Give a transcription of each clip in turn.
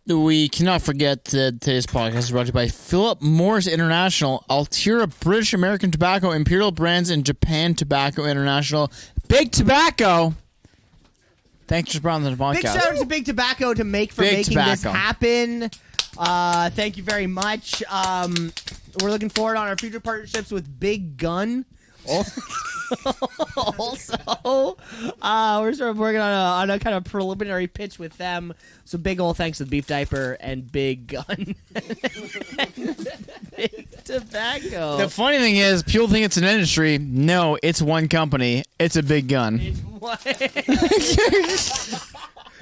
We cannot forget that today's podcast is brought to you by Philip Morris International, Altira British American Tobacco, Imperial Brands, and Japan Tobacco International. Big Tobacco! Thanks for bringing the podcast. Big shout out to Big Tobacco to making this happen. Thank you very much. We're looking forward on our future partnerships with Big Gun. Also, we're sort of working on a kind of preliminary pitch with them. So big ol' thanks to Beef Diaper and Big Gun. Big Tobacco. The funny thing is, people think it's an industry. No, it's one company. It's a big gun.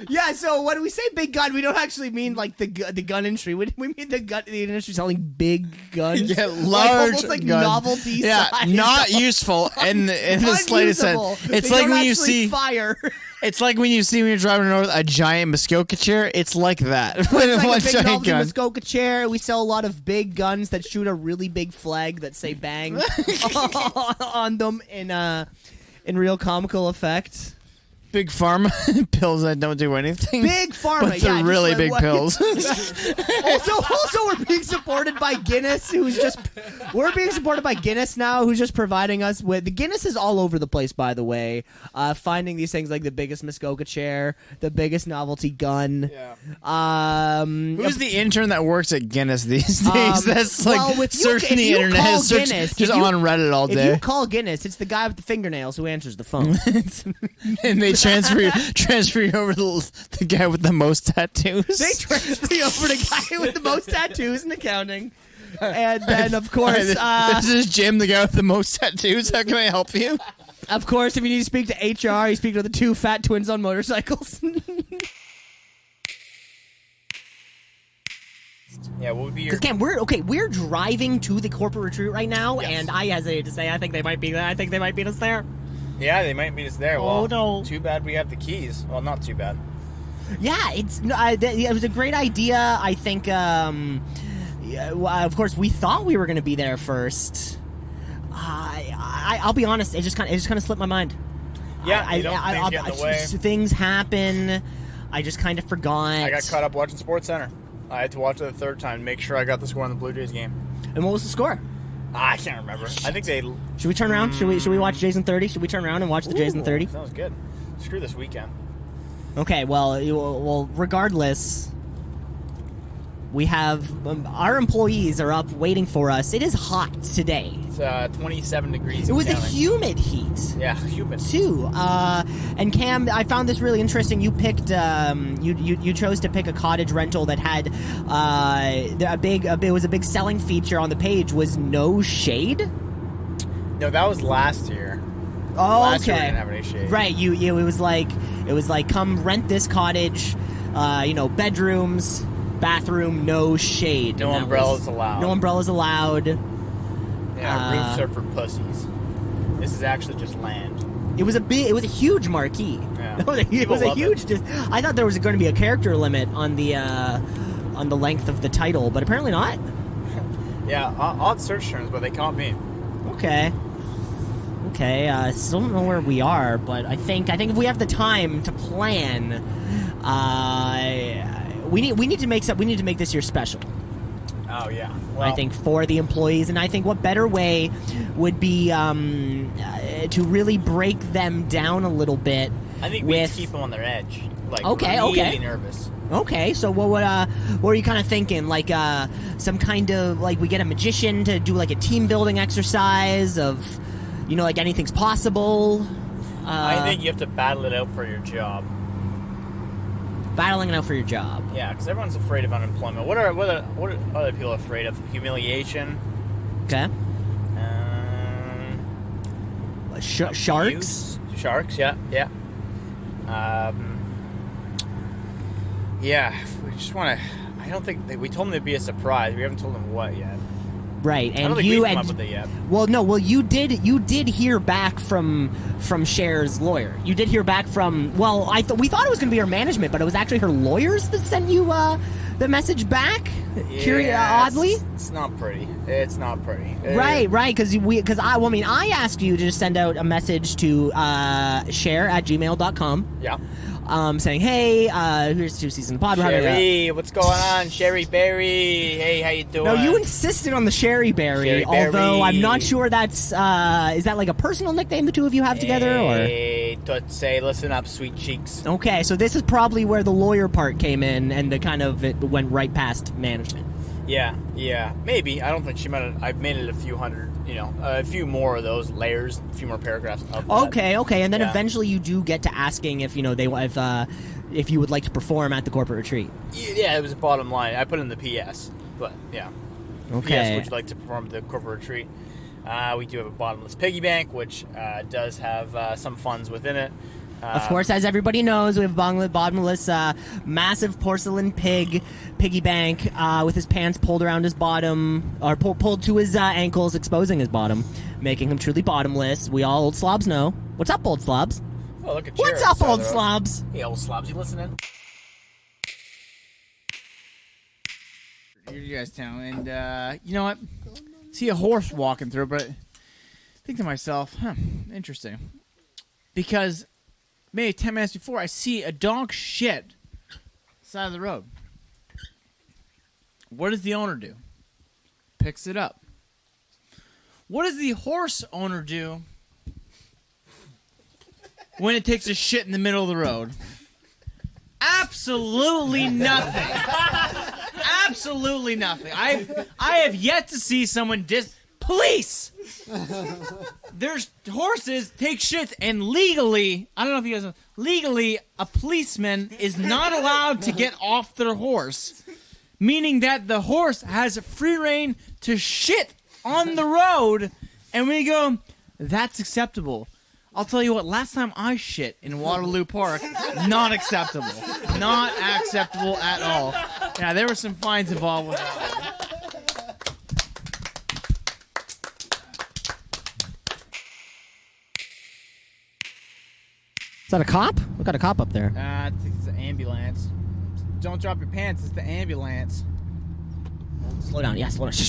Yeah, so when we say big gun, we don't actually mean like the gun industry. We mean the industry selling big guns. Yeah, large like, almost like guns. Novelty yeah, size. not useful in the slightest sense. It's like when you see fire. It's like when you're driving around with a giant Muskoka chair. It's like that. It's like a big giant novelty gun. Muskoka chair. We sell a lot of big guns that shoot a really big flag that say "bang" on them in real comical effect. Big pharma pills that don't do anything. Big pharma, but they're really big pills. also, we're being supported by Guinness, we're being supported by Guinness now, who's just providing us with the Guinness is all over the place. By the way, finding these things like the biggest Muskoka chair, the biggest novelty gun. Yeah. Who's the intern that works at Guinness these days? That's like searching the internet, just on Reddit all day. If you call Guinness, it's the guy with the fingernails who answers the phone. And they transfer you over to the guy with the most tattoos. They transfer you over to the guy with the most tattoos in accounting. And then, of course... this is Jim, the guy with the most tattoos. How can I help you? Of course, if you need to speak to HR, you speak to the two fat twins on motorcycles. Yeah, what would be your... Cam, we're driving to the corporate retreat right now, yes. And I hesitate to say I think they might be us there. Yeah, they might meet us there. Oh, well, no. Too bad we have the keys. Well, not too bad. Yeah, it was a great idea. I think, of course, we thought we were going to be there first. I'll be honest, it just kind of slipped my mind. Yeah, things get in the way. Things happen. I just kind of forgot. I got caught up watching SportsCenter. I had to watch it the third time to make sure I got the score on the Blue Jays game. And what was the score? I can't remember. I think they... Should we turn around? Should we watch Jays in 30? Should we turn around and watch the Jays in 30? Sounds good. Screw this weekend. Okay, well, regardless, we have... our employees are up waiting for us. It is hot today. It's 27 degrees. It was a humid heat. Yeah, humid. Too. And Cam, I found this really interesting. You picked... you chose to pick a cottage rental that had... it was a big selling feature on the page was no shade? No, that was last year. Oh, last okay. Year we didn't have any shade. Right, it was like come rent this cottage, bedrooms, bathroom, no shade. No umbrellas allowed. No umbrellas allowed. Yeah, roofs are for pussies. This is actually just land. It was a huge marquee. Yeah. it was a huge. I thought there was going to be a character limit on the length of the title, but apparently not. Yeah, odd search terms, but they caught me. Okay. Still don't know where we are, but I think if we have the time to plan, we need to make this year special. Oh yeah. Well, I think for the employees, and I think what better way would be to really break them down a little bit. I think we keep them on their edge. Like really nervous. Okay, so what are you kind of thinking? Like some kind of like we get a magician to do like a team building exercise of, like anything's possible. I think you have to battle it out for your job. Battling it out for your job. Yeah, because everyone's afraid of unemployment. What are other people afraid of? Humiliation. Okay. Sharks. Sharks. Yeah. Yeah, we just want to. I don't think we told them it'd be a surprise. We haven't told them what yet. Right, and I don't think we've come up with it yet. Well, no, you did hear back from Cher's lawyer. You did hear back from. Well, we thought it was going to be her management, but it was actually her lawyers that sent you the message back. Yeah, oddly, it's not pretty. It's not pretty. Right, because I asked you to just send out a message to share@gmail.com. Yeah. saying, "Hey, here's Two Cees in the Pod." We're having Sherry, what's going on? Sherry Berry. Hey, how you doing? No, you insisted on the Sherry Berry, Sherry although Berry. I'm not sure that's is that like a personal nickname the two of you have together, or? Hey, Tootsie, listen up, sweet cheeks. Okay, so this is probably where the lawyer part came in, and the kind of it went right past management. Yeah, maybe. I don't think she might have. I've made it a few hundred, a few more of those layers, a few more paragraphs of that. Okay, and then Yeah. eventually you do get to asking if if you would like to perform at the corporate retreat. Yeah, it was a bottom line. I put in the PS, but yeah. Okay. PS, would you like to perform at the corporate retreat? We do have a bottomless piggy bank, which does have some funds within it. Of course, as everybody knows, we have bottomless, massive porcelain piggy bank with his pants pulled around his bottom, or pulled to his ankles, exposing his bottom, making him truly bottomless. We all old slobs know. What's up, old slobs? Oh, look at What's up, old slobs? Hey, old slobs, you listening? You guys town, and you know what? See a horse walking through, but think to myself, interesting, because maybe 10 minutes before I see a dog shit side of the road. What does the owner do? Picks it up. What does the horse owner do when it takes a shit in the middle of the road? Absolutely nothing. Absolutely nothing. I have yet to see someone police. There's horses take shits, and legally, I don't know if you guys know, legally, a policeman is not allowed to get off their horse, meaning that the horse has free reign to shit on the road, and we go, that's acceptable. I'll tell you what, last time I shit in Waterloo Park, not acceptable. Not acceptable at all. Yeah, there were some fines involved with that. Is that a cop? We got a cop up there. I think it's the ambulance. Don't drop your pants, it's the ambulance. Slow down. Yeah, slow down.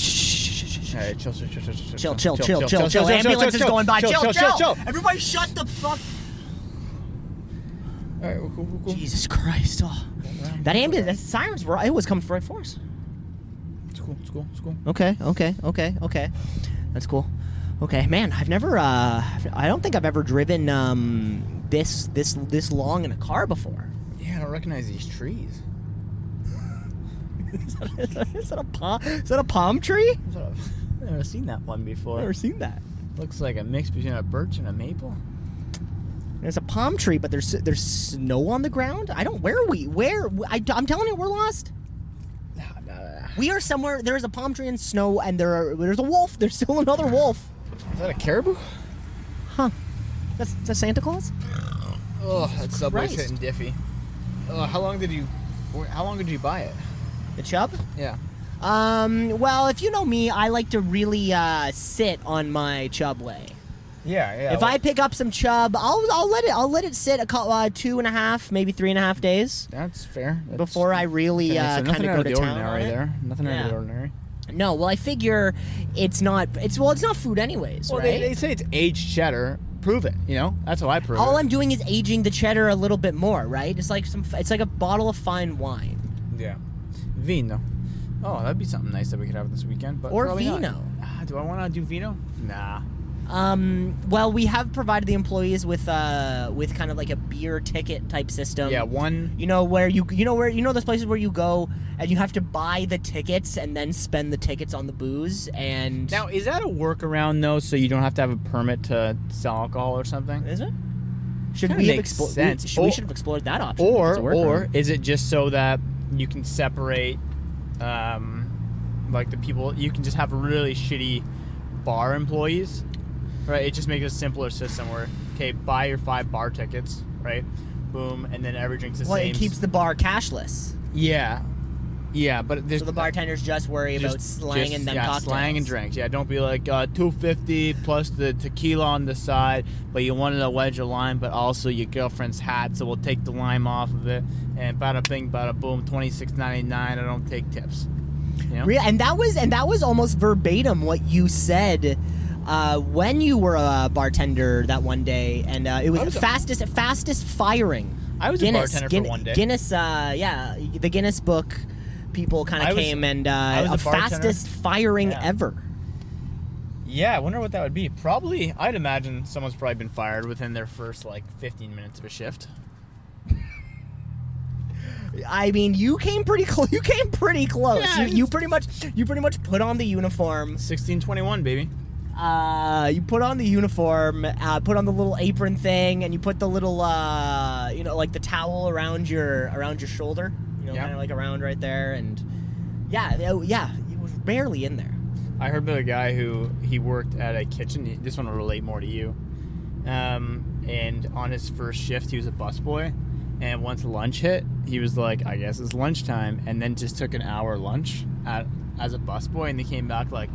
All right, chill. Chill. Ambulance is going by. Chill. Everybody shut the fuck. All right, cool. Jesus Christ. Oh. That ambulance, that sirens were, it was coming right for us. It's cool. Okay. That's cool. Okay, man, I've never, I don't think I've ever driven, this long in a car before. Yeah, I don't recognize these trees. Is that a palm tree? I've never seen that one before. I've never seen that. Looks like a mix between a birch and a maple. There's a palm tree, but there's snow on the ground. I don't. Where are we? I'm telling you, we're lost. Nah. We are somewhere. There's a palm tree and snow, and there's a wolf. There's still another wolf. Is that a caribou? Huh? That's Santa Claus. Oh, that Subway's Christ. hitting diffy. How long did you buy it? The chub. Yeah. Well, if you know me, I like to really sit on my chub lay. Yeah. If I pick up some chub, I'll let it sit 2.5, maybe 3.5 days That's fair. before I really kind of go to town on it. There. Nothing out of Yeah. the ordinary. No, well, I figure it's not food anyways, Well, right? they say it's aged cheddar. Prove it. That's how I prove All it. I'm doing is aging the cheddar a little bit more, right? It's like a bottle of fine wine. Yeah. Vino. Oh, that'd be something nice that we could have this weekend. But Or probably not. vino. Do I want to do vino? Nah. Well, we have provided the employees with kind of like a beer ticket type system. Yeah, one. You know those places where you go and you have to buy the tickets and then spend the tickets on the booze. And Now, is that a workaround though, so you don't have to have a permit to sell alcohol or something? is it? Should Kinda we have makes sense. we should have explored that option? Or is it just so that you can separate, like the people? You can just have really shitty bar employees, right? It just makes a simpler system where, okay, buy your 5 bar tickets, right? Boom, and then every drink's the well, same. it keeps the bar cashless, Yeah, but there's so the bartenders just worry about slang and then cocktails. slang and drinks. Yeah, don't be like $2.50 plus the tequila on the side, but you wanted a wedge of lime, but also your girlfriend's hat, so we'll take the lime off of it, and bada bing, bada boom, $26.99. I don't take tips. And that was almost verbatim what you said when you were a bartender that one day, and it was fastest firing. I was a bartender for one day. Guinness, the Guinness book people kind of came and I was a bartender. fastest firing ever. Yeah, I wonder what that would be. Probably, I'd imagine someone's probably been fired within their first, 15 minutes of a shift. I mean, you came pretty close. You came pretty close. Yeah, you pretty much put on the uniform. 1621, baby. You put on the uniform, put on the little apron thing, and you put the little, the towel around your shoulder. Kind of like around right there, and it was barely in there. I heard about a guy who he worked at a kitchen. This one will relate more to you. And on his first shift, he was a busboy. And once lunch hit, he was like, I guess it's lunchtime. And then just took an hour lunch as a busboy. And they came back like,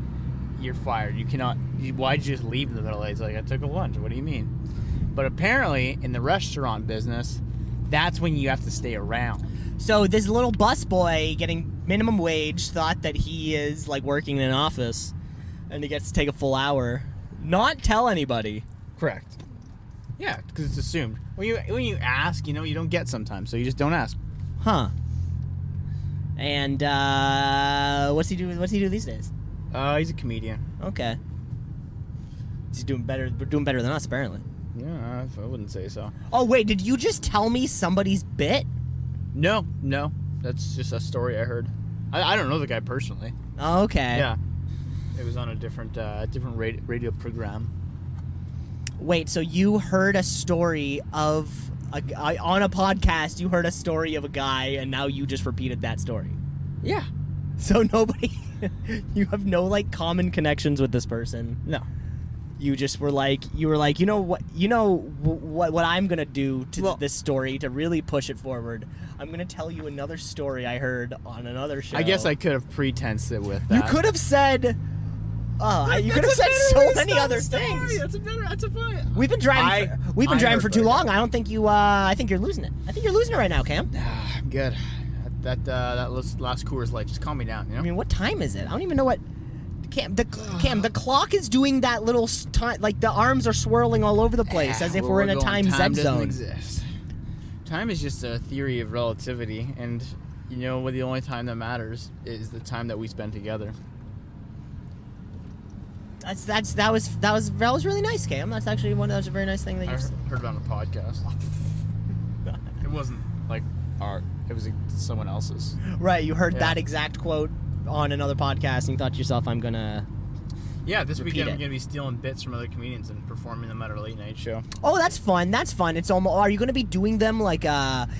you're fired. You cannot. Why'd you just leave in the middle? He's like, I took a lunch. What do you mean? But apparently, in the restaurant business, that's when you have to stay around. So this little busboy getting minimum wage thought that he is like working in an office, and he gets to take a full hour, not tell anybody. Correct. Yeah, because it's assumed. When you ask, you don't get sometimes, so you just don't ask. Huh. And what's he do? What's he do these days? He's a comedian. Okay. He's doing better. We're doing better than us, apparently. Yeah, I wouldn't say so. Oh wait, did you just tell me somebody's bit? No, that's just a story I heard. I don't know the guy personally. Oh, okay. Yeah, it was on a different radio program. Wait, so you heard a story of on a podcast? You heard a story of a guy, and now you just repeated that story. Yeah. So nobody, you have no common connections with this person. No. You just were like, what I'm gonna do to this story to really push it forward. I'm gonna tell you another story I heard on another show. I guess I could have pretensed it with that. You could have said, you could have said so many other things. That's a fun. We've been driving for too long. I don't think you. I think you're losing it. I think you're losing it right now, Cam. I'm good. That last Coors Light just calm me down. I mean, what time is it? I don't even know what. Cam, the clock is doing that little time, the arms are swirling all over the place as if we're in a time Z zone. zone. Exist. Time is just a theory of relativity, and the only time that matters is the time that we spend together. That was really nice, Cam. That's actually that was a very nice thing that you heard it on a podcast. It wasn't art. It was someone else's. Right, you heard that exact quote on another podcast and you thought to yourself, I'm gonna this weekend I'm gonna be stealing bits from other comedians and performing them at our late night show. Oh, that's fun. It's almost. Are you gonna be doing them kind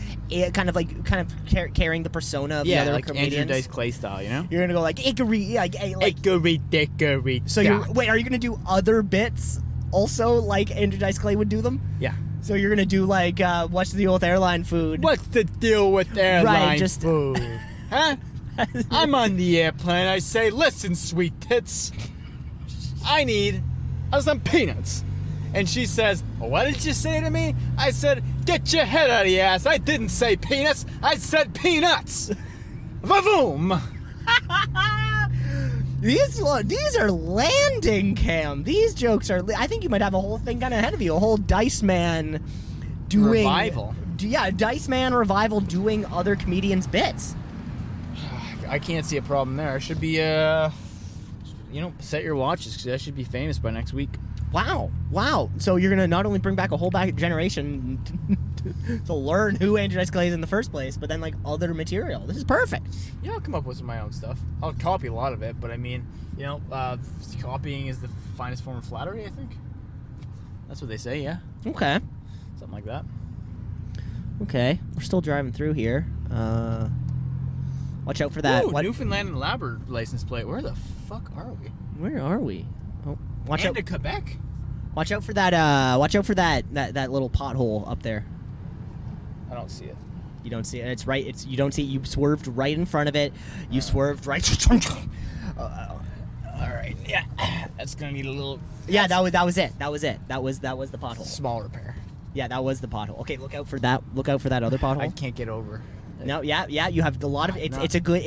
of carrying the persona of the other comedians? Andrew Dice Clay style, You're gonna go Ickery, dickery. So are you gonna do other bits also like Andrew Dice Clay would do them? Yeah. So you're gonna do what's the deal with airline food? What's the deal with airline food? Huh? I'm on the airplane. I say, listen, sweet tits, I need some peanuts. And she says, what did you say to me? I said, get your head out of your ass. I didn't say peanuts. I said peanuts. Va-voom. These are landing, Cam. These jokes are. I think you might have a whole thing kind of ahead of you. A whole Dice Man doing revival. Yeah, Dice Man revival doing other comedians' bits. I can't see a problem there. I should be, set your watches because I should be famous by next week. Wow. So you're gonna not only bring back a whole back generation to learn who Andrew Dice Clay is in the first place, but then other material. This is perfect. Yeah, I'll come up with some of my own stuff. I'll copy a lot of it, but I mean, copying is the finest form of flattery. I think that's what they say. Yeah. Okay. Something like that. Okay, we're still driving through here. Watch out for that. Ooh, Newfoundland and Labrador license plate. Where the fuck are we? Where are we? Oh, watch out to Quebec. Watch out for that. Watch out for that little pothole up there. I don't see it. You don't see it. It's right. You don't see it. You swerved right in front of it. You swerved right. All right. Yeah. That's gonna need a little. Yeah. That was it. That was the pothole. Small repair. Yeah. That was the pothole. Okay. Look out for that. Look out for that other pothole. I can't get over. No, yeah, you have a lot of it's a good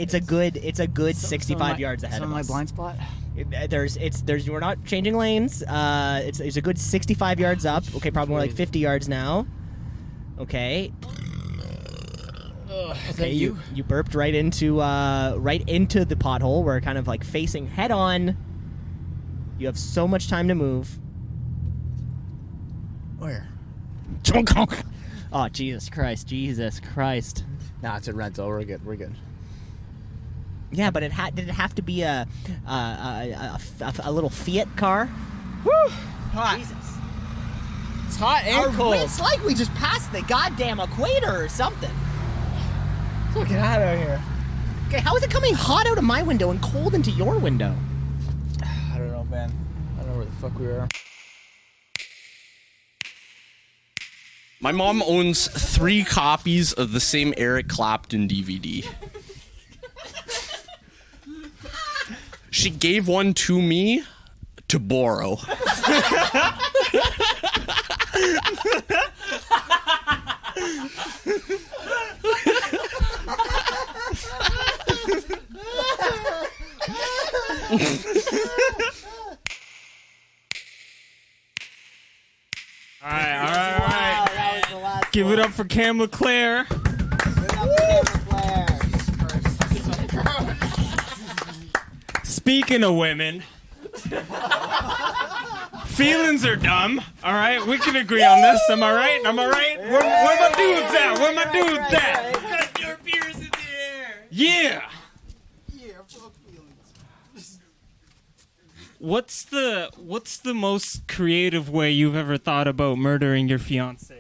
65 yards ahead of us. My blind spot. We're not changing lanes. It's a good 65 yards up. Okay, probably more like 50 yards now. Okay. Okay, you burped right into the pothole. We're kind of like facing head on. You have so much time to move. Where? Oh, Jesus Christ. Nah, it's a rental. We're good. Yeah, but did it have to be a little Fiat car? Woo! Hot. Jesus. It's hot and cold. It's like we just passed the goddamn equator or something. It's fucking hot out here. Okay, how is it coming hot out of my window and cold into your window? I don't know, man. I don't know where the fuck we are. My mom owns 3 copies of the same Eric Clapton DVD. She gave one to me to borrow. All right. Give it up for Cam LeClaire. Speaking of women, feelings are dumb. All right, we can agree on this. Am I right? Where my dudes at? Where my dudes at? Got your beers in the air. Yeah. Yeah, fuck feelings. What's the most creative way you've ever thought about murdering your fiance?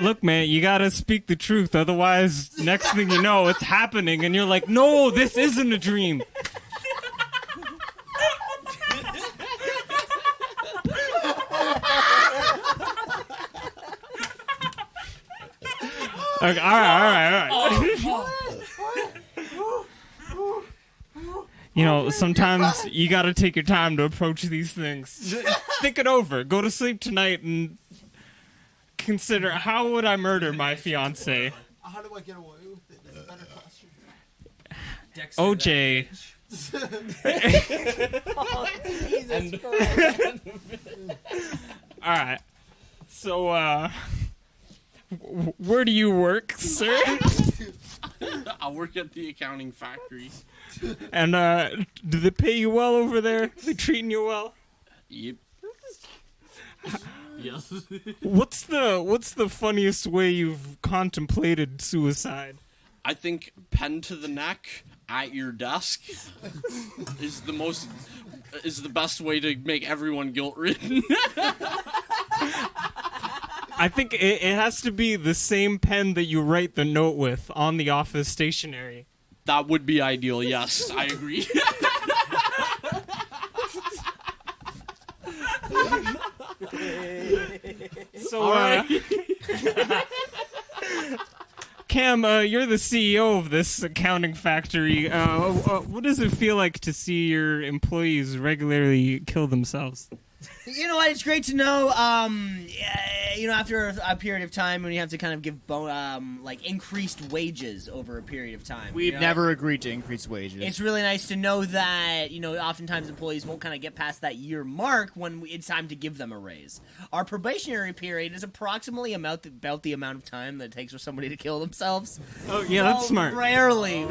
Look, man, you gotta speak the truth. Otherwise, next thing you know, it's happening, and you're like, no, this isn't a dream. Okay, all right. You know, sometimes you gotta take your time to approach these things. Think it over. Go to sleep tonight and consider, how would I murder my fiance? How do I get away with it? That's a better question. OJ. All right. So, where do you work, sir? I work at the accounting factory. And do they pay you well over there? They treating you well? Yep. Yes. What's the funniest way you've contemplated suicide? I think pen to the neck at your desk is the best way to make everyone guilt-ridden. I think it has to be the same pen that you write the note with on the office stationery. That would be ideal, yes. I agree. So, Cam, you're the CEO of this accounting factory. What does it feel like to see your employees regularly kill themselves? You know what? It's great to know. After a period of time when you have to kind of give increased wages over a period of time. We've never agreed to increase wages. It's really nice to know that oftentimes employees won't kind of get past that year mark when it's time to give them a raise. Our probationary period is approximately about the amount of time that it takes for somebody to kill themselves. Oh yeah, that's smart. Rarely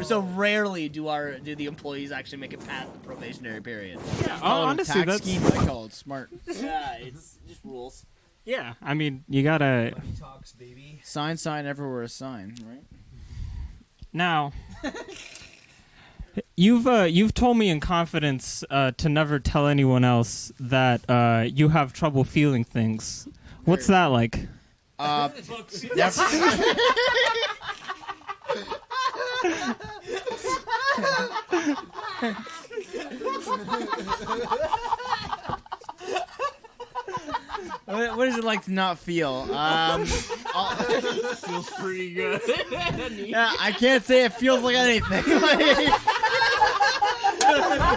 do the employees actually make it past the probationary period. Yeah, honestly, that's scheme, I call it smart. Yeah, it's just rules. Yeah, I mean, you gotta. Money talks, baby. Sign everywhere a sign, right? Now, you've told me in confidence to never tell anyone else that you have trouble feeling things. What's that like? What is it like to not feel? Feels pretty good. Yeah, I can't say it feels like anything.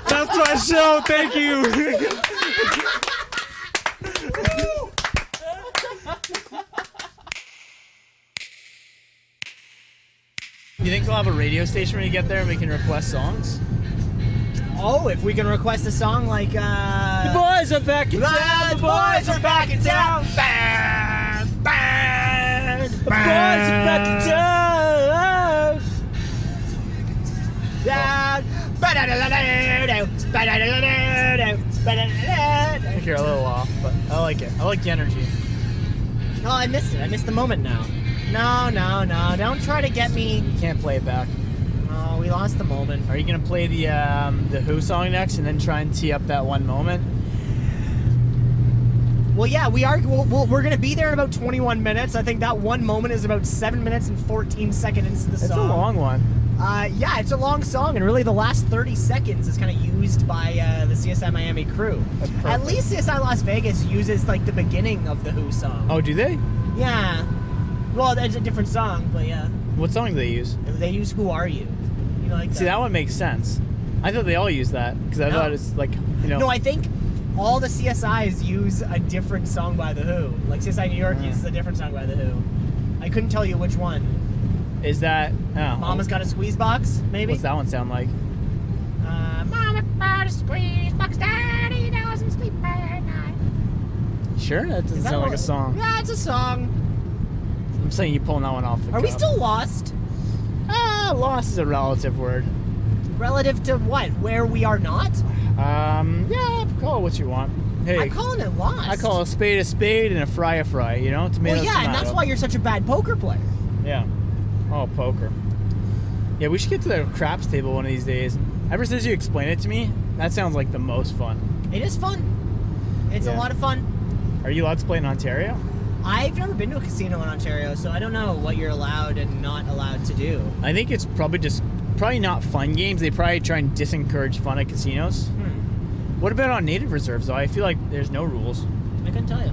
That's my show. Thank you. You think we'll have a radio station when you get there and we can request songs? Oh, if we can request a song like The boys are back in town. The boys are back in town. Bam, bam, The boys are back in town. I think you're a little off, but I like it. I like the energy. Oh, I missed it. I missed the moment now. No. Don't try to get me. You can't play it back. Oh, we lost the moment. Are you gonna play the Who song next and then try and tee up that one moment? Well, yeah, we are. We're going to be there in about 21 minutes. I think that one moment is about 7 minutes and 14 seconds into the song. It's a long one. Yeah, it's a long song, and really the last 30 seconds is kind of used by the CSI Miami crew. That's perfect. At least CSI Las Vegas uses like the beginning of the Who song. Oh, do they? Yeah. Well, it's a different song, but yeah. What song do they use? They use Who Are You? You know, like See, that one makes sense. I thought they all used that because I No. thought it's like, you know. No, I think all the CSIs use a different song by the Who. Like CSI New York uses a different song by the Who. I couldn't tell you which one. Is that? Oh, Mama's Got a Squeeze Box, maybe? What's that one sound like? Mama got a squeeze box, Daddy doesn't sleep at night. Sure, that doesn't Is that sound like a what- song. Yeah, it's a song. I'm saying you pulling that one off the Are we cuff. still lost? Lost is a relative word. Relative to what? Where we are not? Yeah, call it what you want. Hey, I'm calling it lost. I call a spade and a fry, you know? Tomato, Well, yeah, and that's tomato. why you're such a bad poker player. Yeah. Oh, poker. Yeah, we should get to the craps table one of these days. Ever since you explained it to me, that sounds like the most fun. It is fun. It's a Yeah. lot of fun. Are you allowed to play in Ontario? I've never been to a casino in Ontario, so I don't know what you're allowed and not allowed to do. I think it's probably not fun games. They probably try and disencourage fun at casinos. What about on native reserves, though? I feel like there's no rules. I couldn't tell you.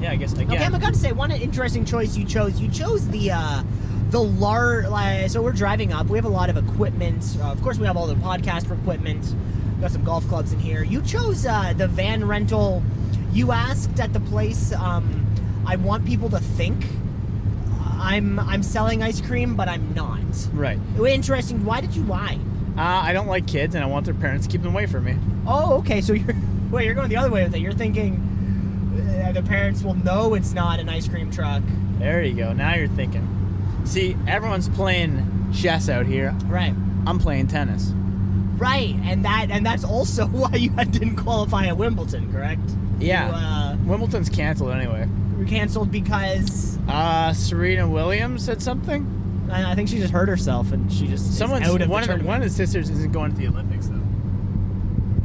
Yeah, I guess again. Okay, I'm gonna say one interesting choice you chose. You chose the large. So we're driving up. We have a lot of equipment. Of course, we have all the podcast equipment. We got some golf clubs in here. You chose the van rental. You asked at the place. I want people to think I'm selling ice cream, but I'm not. Right. Interesting. Why did you lie? I don't like kids, and I want their parents to keep them away from me. Oh, okay. So you're going the other way with it. You're thinking the parents will know it's not an ice cream truck. There you go. Now you're thinking. See, everyone's playing chess out here. Right. I'm playing tennis. Right, and that's also why you didn't qualify at Wimbledon, correct? Yeah. Wimbledon's canceled anyway. You canceled because Serena Williams said something. I think she just hurt herself and she just is out of the tournament. One of the sisters isn't going to the Olympics though.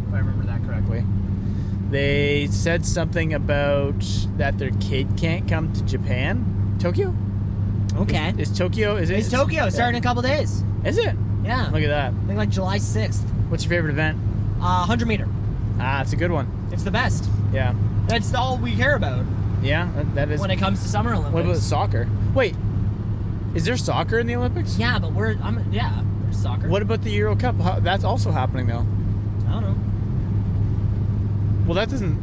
If I remember that correctly. They said something about that their kid can't come to Japan. Tokyo? Okay. Is Tokyo? Is it? It's Tokyo, starting in a couple days. Is it? Yeah. Look at that. I think like July 6th. What's your favorite event? 100 meter. It's a good one. It's the best. Yeah. That's all we care about Yeah, that is. when it comes to Summer Olympics. What about soccer? Wait, is there soccer in the Olympics? Yeah, but there's soccer. What about the Euro Cup? That's also happening though. I don't know. Well, that doesn't.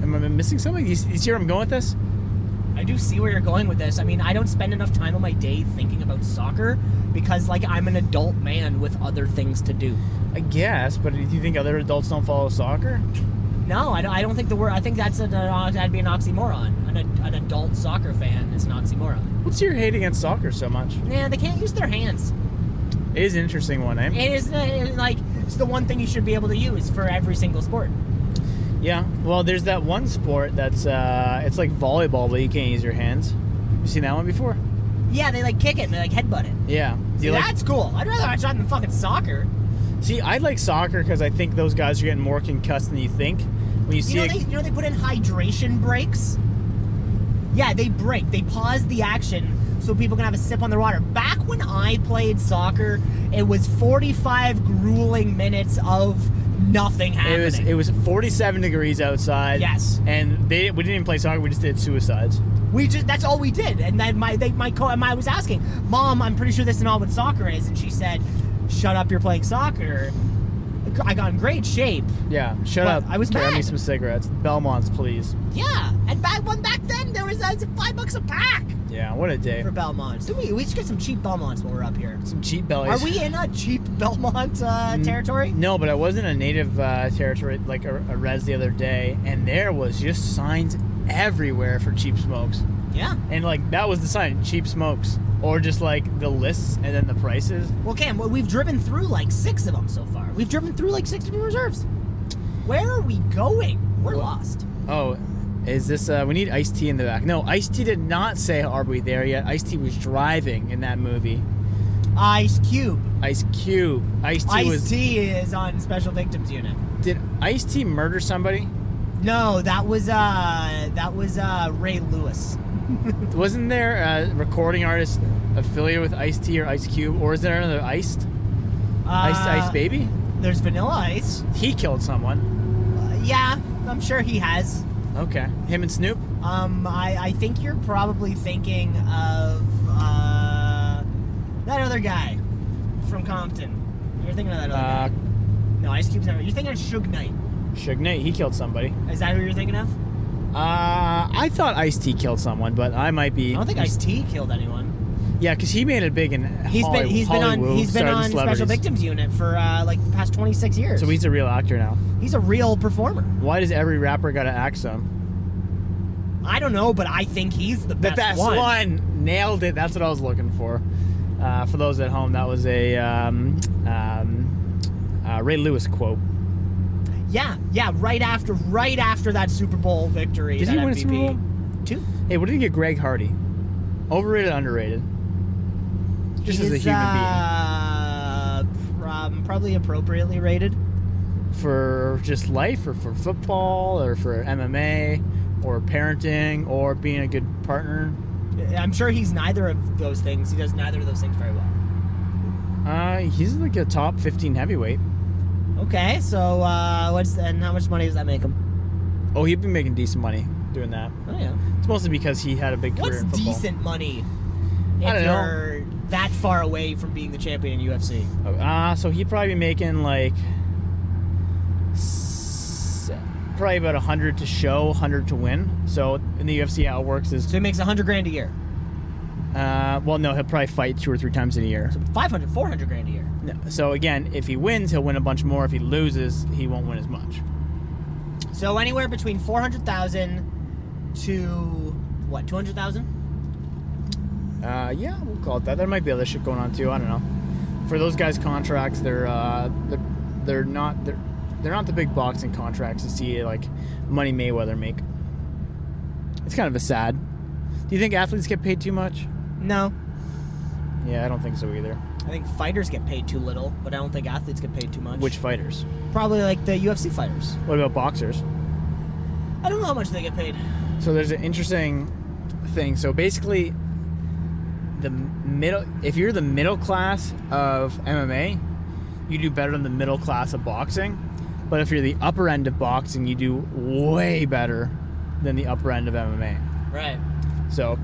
Am I missing something? You see where I'm going with this? I do see where you're going with this. I mean, I don't spend enough time on my day thinking about soccer because, like, I'm an adult man with other things to do. I guess, but do you think other adults don't follow soccer? No, I don't think the word. I think that'd be an oxymoron. An adult soccer fan is an oxymoron. What's your hate against soccer so much? Yeah, they can't use their hands. It is an interesting one, eh? It is it's the one thing you should be able to use for every single sport. Yeah. Well, there's that one sport that's it's like volleyball, but you can't use your hands. You seen that one before? Yeah, they like kick it and they like headbutt it. Yeah. See, that's cool. I'd rather watch that than fucking soccer. See, I like soccer because I think those guys are getting more concussed than you think. When you see They put in hydration breaks. Yeah, they break. They pause the action so people can have a sip on their water. Back when I played soccer, it was 45 grueling minutes of nothing happening. It was 47 degrees outside. Yes. And we didn't even play soccer. We just did suicides. That's all we did. And then I was asking, Mom, I'm pretty sure this is not what soccer is, and she said, "Shut up, you're playing soccer." I got in great shape. Yeah. Shut But up. I was Grab me mad. some cigarettes. Belmonts, please. Yeah, and back then there was That's $5 a pack Yeah, what a day. for Belmonts. We should get some cheap Belmonts when we're up here. Some cheap bellies. Are we in a cheap Belmont territory? No, but I was in a native territory, like a res the other day, and there was just signs everywhere for cheap smokes. Yeah. And like that was the sign, cheap smokes, or just like the lists and then the prices. Well, Cam, we've driven through like 6 of them so far. We've driven through like 6 different reserves. Where are we going? We're lost. Oh, is this? We need Ice-T in the back. No, Ice-T did not say, "Are we there yet?" Ice-T was driving in that movie. Ice Cube. Ice Cube. Ice-T was. Ice-T is on Special Victims Unit. Did Ice-T murder somebody? No, that was Ray Lewis. Wasn't there a recording artist affiliated with Ice-T or Ice Cube, or is there another Iced? Ice Baby? There's Vanilla Ice. He killed someone. Yeah, I'm sure he has. Okay. Him and Snoop? I think you're probably thinking of that other guy from Compton. You're thinking of that other guy. No, Ice Cube's not. You're thinking of Suge Knight. Suge Knight, he killed somebody. Is that who you're thinking of? I thought Ice-T killed someone, but I might be. I don't think Ice-T killed anyone. Yeah, because he made it big in He's been on starting Special celebrities. Victims Unit for like the past 26 years. So he's a real actor now. He's a real performer. Why does every rapper gotta act some? I don't know, but I think he's the best, The best one. Nailed it. That's what I was looking for. For those at home, that was a Ray Lewis quote. Yeah. Right after that Super Bowl victory. Did that he win a MVP. Super Bowl? 2. Hey, what did he get Greg Hardy? Overrated, underrated? Just as a human being. Probably appropriately rated. For just life, or for football, or for MMA, or parenting, or being a good partner? I'm sure he's neither of those things. He does neither of those things very well. He's like a top 15 heavyweight. Okay, so how much money does that make him? Oh, he'd been making decent money doing that. Oh yeah. It's mostly because he had a big career What's in football. decent money I if don't know. you're that far away from being the champion in UFC? So he'd probably be making like probably about 100 to show, 100 to win. So in the UFC, how it works is, So he makes $100,000 a year. well, no, he'll probably fight 2 or 3 times in a year. So $400,000 a year. No, so again, if he wins, he'll win a bunch more. If he loses, he won't win as much. So anywhere between 400,000 to what? 200,000? Yeah, we'll call it that. There might be other shit going on too. I don't know. For those guys' contracts, they're not the big boxing contracts to see like Money Mayweather make. It's kind of a sad. Do you think athletes get paid too much? No. Yeah, I don't think so either. I think fighters get paid too little, but I don't think athletes get paid too much. Which fighters? Probably like the UFC fighters. What about boxers? I don't know how much they get paid. So there's an interesting thing. So basically, if you're the middle class of MMA, you do better than the middle class of boxing. But if you're the upper end of boxing, you do way better than the upper end of MMA. Right. So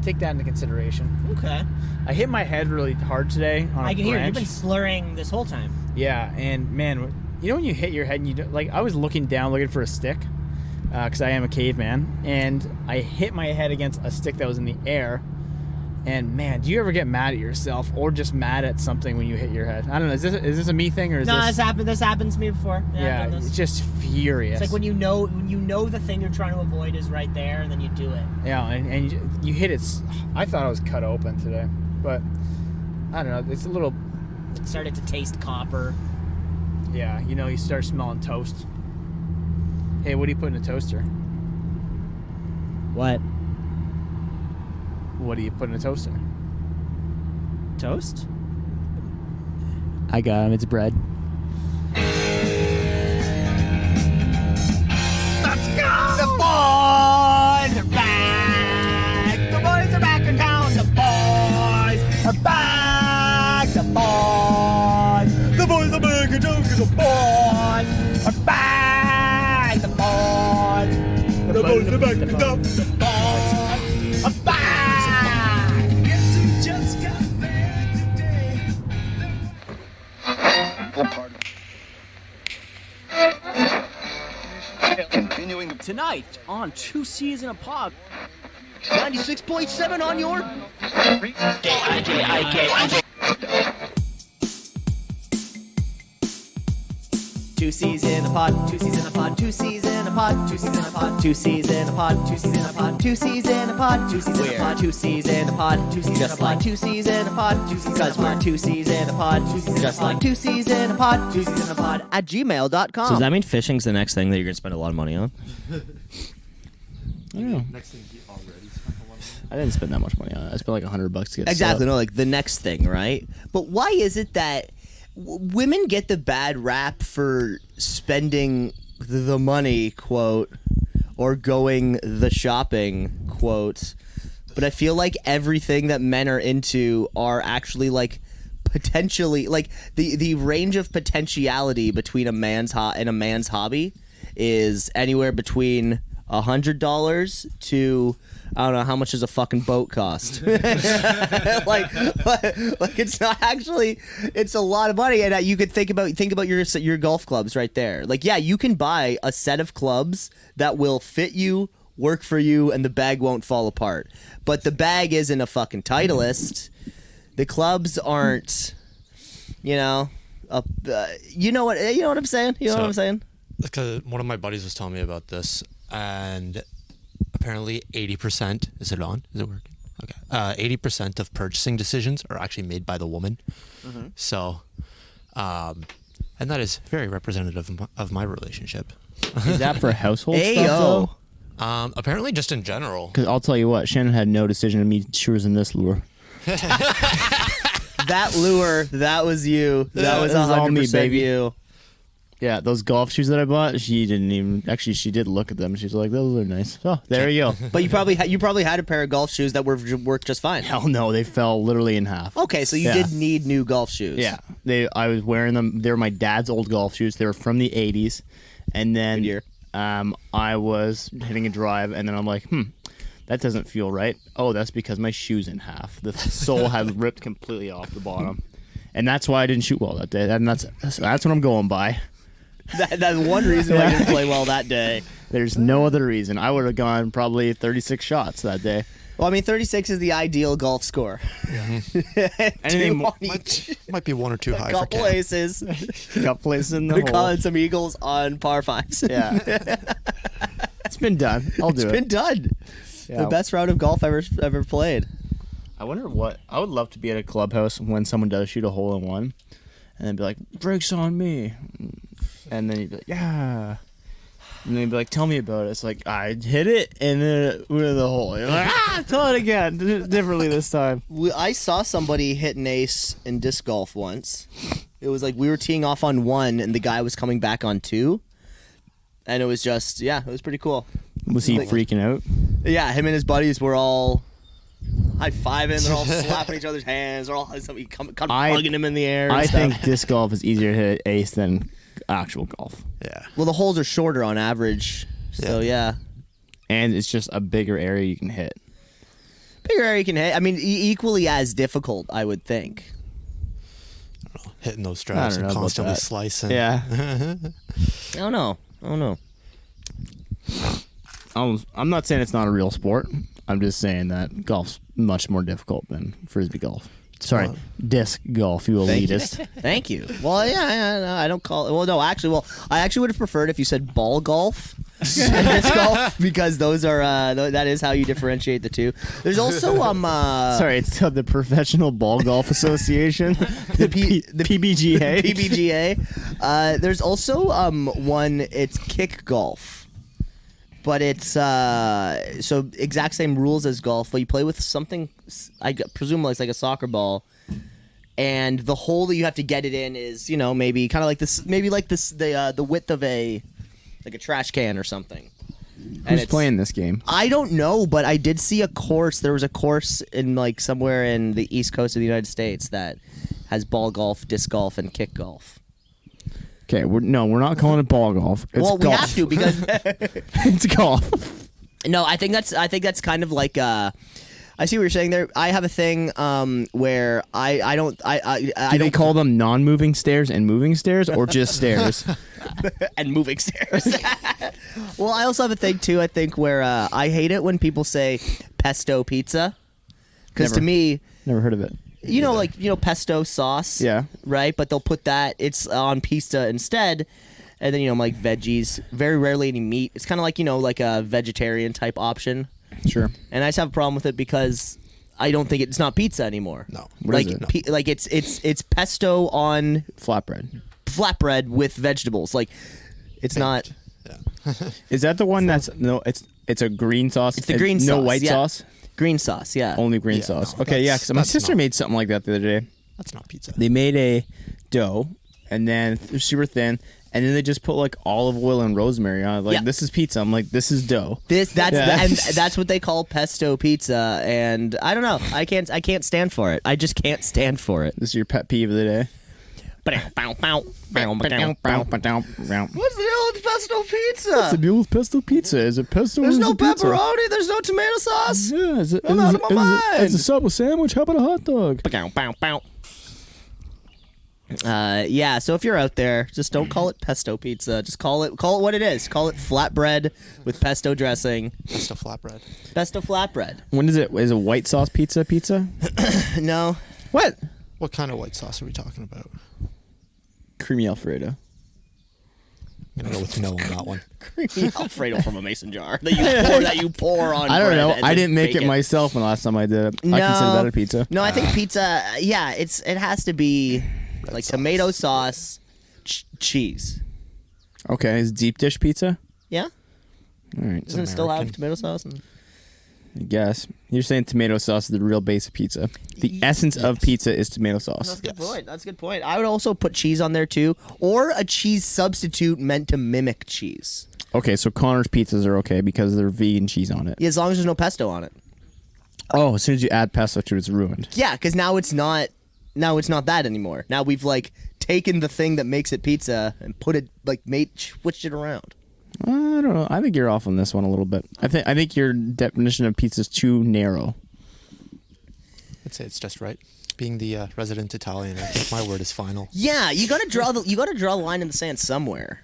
take that into consideration. Okay. I hit my head really hard today on a I can hear branch. you've been slurring this whole time. Yeah, and man, you know when you hit your head and you do, like, I was looking down looking for a stick because I am a caveman, and I hit my head against a stick that was in the air. And man, do you ever get mad at yourself or just mad at something when you hit your head? I don't know. Is this a me thing or is No, this? this happened to me before. I've Yeah, done this. it's just furious. It's like when you know the thing you're trying to avoid is right there, and then you do it. Yeah, and you hit it. I thought I was cut open today, but I don't know. It's a little. It started to taste copper. Yeah, you start smelling toast. Hey, what do you put in a toaster? What? What do you put in a toaster? Toast? I got him. It's bread. Let's go! The boys are back! The boys are back in town! The boys are back! The boys! The boys are back in town! The boys are back! The boys! The boys are back in town! The boys are back! Guess who just got back today? Continuing tonight on 2 Cees in a Pod. 96.7 on your... Two C's in a pod, two C's in a pod, two C's in a pod, two C's in a pod, two C's in a pod, two C's in a pod, two C's in a pod, two C's in a pod, two C's in a pod, two C's in a pod, two C's in a pod, because we're two C's in a pod, just like two C's in a pod, two C's in a pod at gmail.com. So does that mean fishing's the next thing that you're gonna spend a lot of money on? I don't know. Next thing he already spent a lot of money. I didn't spend that much money on it. I spent like $100 to get Exactly, set no, up. like the next thing, right? But why is it that women get the bad rap for spending the money, quote, or going the shopping, quote, but I feel like everything that men are into are actually like potentially like the range of potentiality between a man's and a man's hobby is anywhere between $100 to I don't know how much does a fucking boat cost. like it's not actually, it's a lot of money, and you could think about your golf clubs right there. Like, yeah, you can buy a set of clubs that will fit you, work for you, and the bag won't fall apart. But the bag isn't a fucking Titleist. The clubs aren't, you know what I'm saying? You know what I'm saying? Because one of my buddies was telling me about this, and apparently 80%, is it on? Is it working? Okay. 80% of purchasing decisions are actually made by the woman. Mm-hmm. So, and that is very representative of my relationship. Is that for household Ayo. stuff, though? Apparently just in general. Because I'll tell you what, Shannon had no decision in me choosing this lure. That lure, that was you. That was That was all me, 100% baby. you. Yeah, those golf shoes that I bought, she didn't even... Actually, she did look at them. She's like, those are nice. Oh, there you go. But you probably had a pair of golf shoes that worked just fine. Hell no, they fell literally in half. Okay, so you Yeah. did need new golf shoes. Yeah, I was wearing them. They were my dad's old golf shoes. They were from the 80s. And then Good year. I was hitting a drive, and then I'm like, that doesn't feel right. Oh, that's because my shoe's in half. The sole had ripped completely off the bottom. And that's why I didn't shoot well that day. And that's what I'm going by. That's one reason why I didn't play well that day. There's no other reason. I would have gone probably 36 shots that day. Well, I mean, 36 is the ideal golf score. Anything more, Might be one or two high for couple Cam. aces. got places in the We're hole. calling some eagles on par fives. Yeah. It's been done. I'll do It's it. been done. Yeah. The best round of golf ever played. I wonder what... I would love to be at a clubhouse when someone does shoot a hole-in-one and then be like, breaks on me. And then you'd be like, yeah. And then you'd be like, tell me about it. It's like, I hit it and then it went in the hole. You're like, tell it again. Differently this time. I saw somebody hit an ace in disc golf once. It was like we were teeing off on 1 and the guy was coming back on 2. And it was just, yeah, it was pretty cool. Was he freaking out? Yeah, him and his buddies were all high-fiving. They're all slapping each other's hands. They're all hugging him in the air and I stuff. think disc golf is easier to hit ace than actual golf. Yeah. Well, the holes are shorter on average. So, yeah. And it's just a bigger area you can hit. Bigger area you can hit. I mean, equally as difficult, I would think. Hitting those drives I don't and know about constantly that. slicing. Yeah. I don't know. I'm not saying it's not a real sport. I'm just saying that golf's much more difficult than frisbee golf. Sorry, disc golf, you elitist. Thank you. Well, yeah, no, I don't call it. Well, no, actually, I actually would have preferred if you said ball golf and disc golf because those are that is how you differentiate the two. There's also Sorry, it's the Professional Ball Golf Association, the PBGA. PBGA. There's also one. It's kick golf. But it's so exact same rules as golf, but you play with something. I presume it's like a soccer ball, and the hole that you have to get it in is maybe kind of like this, the width of a trash can or something. Who's playing this game? I don't know, but I did see a course. There was a course in like somewhere in the East Coast of the United States that has ball golf, disc golf, and kick golf. Okay, we're not calling it ball golf. It's Well, we golf. have to because It's golf. no, I think that's kind of like I see what you're saying there. I have a thing where I don't Do they call them non-moving stairs and moving stairs, or just stairs? and moving stairs. Well, I also have a thing too. I think where I hate it when people say pesto pizza. Because to Never. me, Never heard of it. pesto sauce. Yeah. Right, but they'll put it's on pizza instead, and then like veggies. Very rarely any meat. It's kind of like a vegetarian type option. Sure. And I just have a problem with it because I don't think it's not pizza anymore. No. What is it? It's pesto on Flatbread. with vegetables. Like it's not. Is that the one that's it's a green sauce? It's the green no sauce, white yeah. sauce? Green sauce, yeah. Only green Yeah, sauce. no, Okay, yeah, because my that's sister not- made something like that the other day. That's not pizza. They made a dough and then they're super thin, and then they just put like olive oil and rosemary on it. Like, Yeah. this is pizza. I'm like, this is dough. That's Yeah. and that's what they call pesto pizza, and I don't know. I can't stand for it. I just can't stand for it. This is your pet peeve of the day. What's What's the deal with pesto pizza? the deal with pesto pizza? Is it pesto There's or is no it pizza? pepperoni. There's no tomato sauce. Yeah, is it, I'm out of my mind. Is it Subway sandwich? How about a hot dog? Yeah. So if you're out there, just don't call it pesto pizza. Just call it what it is. Call it flatbread with pesto dressing. Pesto flatbread. Pesto flatbread. When is it? Is it white sauce pizza? No. What? What kind of white sauce are we talking about? Creamy Alfredo. I'm gonna go with no on that one. Creamy Alfredo from a mason jar that you pour on. I don't bread know. and I then didn't make bake it myself when the last time I did it. No. I consider that a pizza. No, I think pizza. Yeah, it has to be like sauce. tomato sauce, cheese. Okay, is deep dish pizza? Yeah, All right, doesn't it still have American. tomato sauce? And... I guess you're saying tomato sauce is the real base of pizza. The essence of pizza is tomato sauce. That's a good point. That's a good point. I would also put cheese on there too, or a cheese substitute meant to mimic cheese. Okay, so Connor's pizzas are okay because they're vegan cheese on it. Yeah, as long as there's no pesto on it. Oh, as soon as you add pesto to it, it's ruined. Yeah, because now it's not. Now it's not that anymore. Now we've taken the thing that makes it pizza and put it switched it around. I don't know. I think you're off on this one a little bit. I think your definition of pizza is too narrow. I'd say it's just right. Being the resident Italian, I think my word is final. Yeah, you gotta draw the line in the sand somewhere.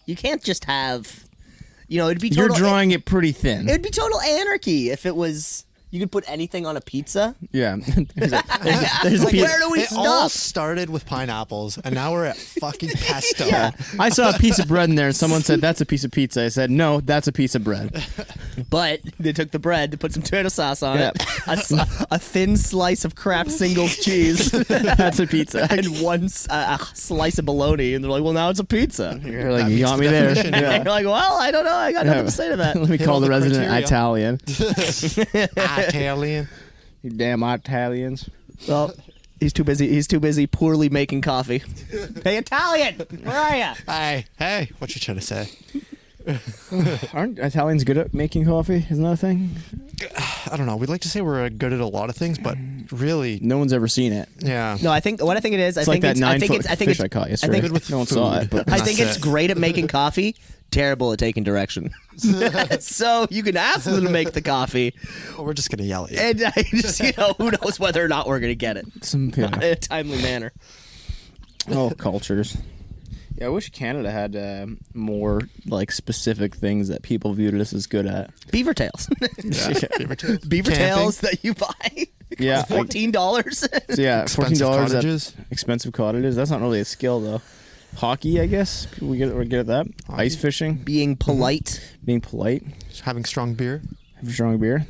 You can't just have, it'd be You're total. drawing it pretty thin. It'd be total anarchy if it was. You could put anything on a pizza. Yeah. there's a Like, pizza. where do we It all stop? started with pineapples, and now we're at fucking pesto. Yeah. I saw a piece of bread in there, and someone said, that's a piece of pizza. I said, no, that's a piece of bread. But they took the bread to put some tomato sauce on Yeah. it, a thin slice of Kraft singles cheese, That's a pizza. and one slice of bologna, and they're like, "Well, now it's a pizza." You're like, you got me there. And you're like, "Well, I don't know. I got nothing to say to that." Let me Hit call all the the resident criteria. Italian. Italian. You damn Italians. Well, he's too busy. He's too busy poorly making coffee. Hey, Italian, where are you? Hey, what you trying to say? Aren't Italians good at making coffee? Isn't that a thing? I don't know. We'd like to say we're good at a lot of things, but really, No one's ever seen it. yeah. No, I think what I think it is. It's I like think that it's, 9-foot fish I caught yesterday. Good with no one saw food. it, but I think That's it's it. great at making coffee. Terrible at taking direction. So you can ask them to make the coffee, Well, we're just gonna yell at you. and just, who knows whether or not we're going to get it some in a timely manner. oh cultures. Yeah, I wish Canada had more like specific things that people viewed us as good at. Beaver tails, Beaver tails. beaver Camping. tails that you buy. Yeah, $14. So yeah, Expensive $14 at cottages. expensive cottages. That's not really a skill though. Hockey, I guess. We're good at that. Hockey. Ice fishing, Being polite. being polite, Having strong beer. have strong beer.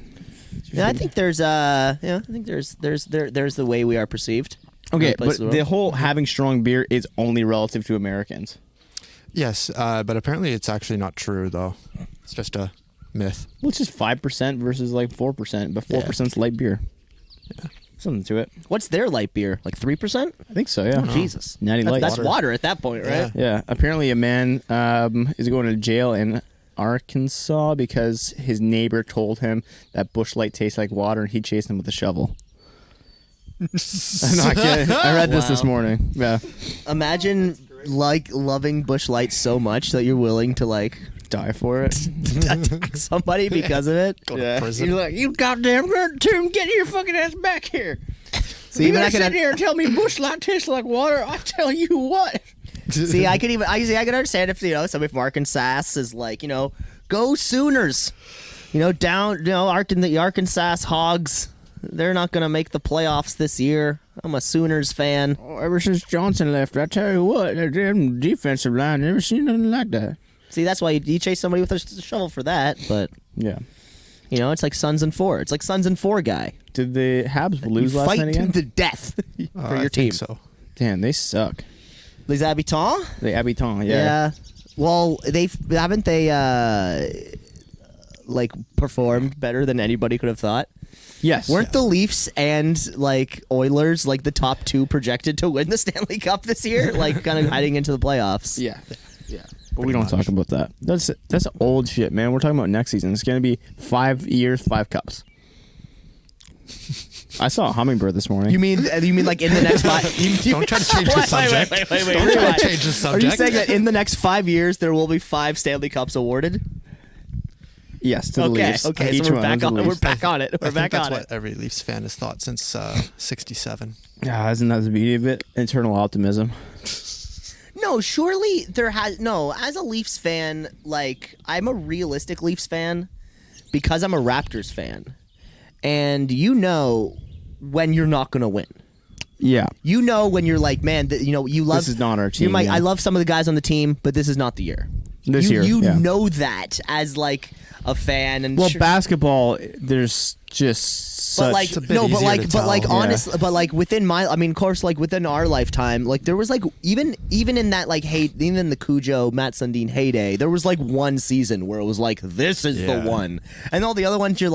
Yeah, I think there's there's the way we are perceived. in Okay, other places but of the the world. whole having strong beer is only relative to Americans. Yes, but apparently it's actually not true though. It's just a myth. Well, it's just 5% versus like 4%, but 4%'s light beer. Yeah. Something to it. What's their light beer? Like 3%? I think so. Yeah. Jesus, Natty Light. that's water at that point, right? Yeah. Apparently, a man is going to jail in Arkansas because his neighbor told him that Busch Light tastes like water, and he chased him with a shovel. I'm not kidding. I read this Wow. morning. Yeah. Imagine loving Busch Light so much that you're willing to Die for it. attack somebody because of it. Go to prison. like, you goddamn Tim, get your fucking ass back here. So even I can here and tell me Busch Light tastes like water. I tell you what. see, I could understand if somebody from Arkansas is like, go Sooners. The Arkansas Hogs, they're not going to make the playoffs this year. I'm a Sooners fan. Ever since Johnson left, I tell you what, that damn defensive line, never seen nothing like that. See, that's why you chase somebody with a shovel for that. But Yeah. it's like Suns and 4. It's like Suns and 4 guy. Did the Habs lose last Fight night again? to the death for I your team. think so. Damn, they suck. Les Habitants? The Habitants, Yeah. Well, they performed better than anybody could have thought. Yes. Weren't the Leafs and Oilers the top 2 projected to win the Stanley Cup this year? Kind of heading into the playoffs. Yeah. Yeah. But we don't talk about that. That's old shit, man. We're talking about next season. It's going to be 5 years, 5 cups. I saw a hummingbird this morning. You mean like in the next 5? Don't try to change the subject. Wait. Don't try to change the Are subject. you saying that in the next 5 years there will be 5 Stanley Cups awarded? Yes, to the Leafs. Okay, Each so we're one back to the on. We're Leafs. back on it. We're I back think that's on what it. every Leafs fan has thought since '67. Yeah, isn't that the beauty of it? Internal optimism. No, surely there has no. As a Leafs fan, I'm a realistic Leafs fan because I'm a Raptors fan, and when you're not going to win. Yeah. When you're man, you love. This is not our team. I love some of the guys on the team, but this is not the year. You know that as a fan, and basketball, there's just but such. honestly, but within my, of course, within our lifetime, there was even in that even in the Cujo Matt Sundin heyday, there was one season where it was this is the one, and all the other ones you're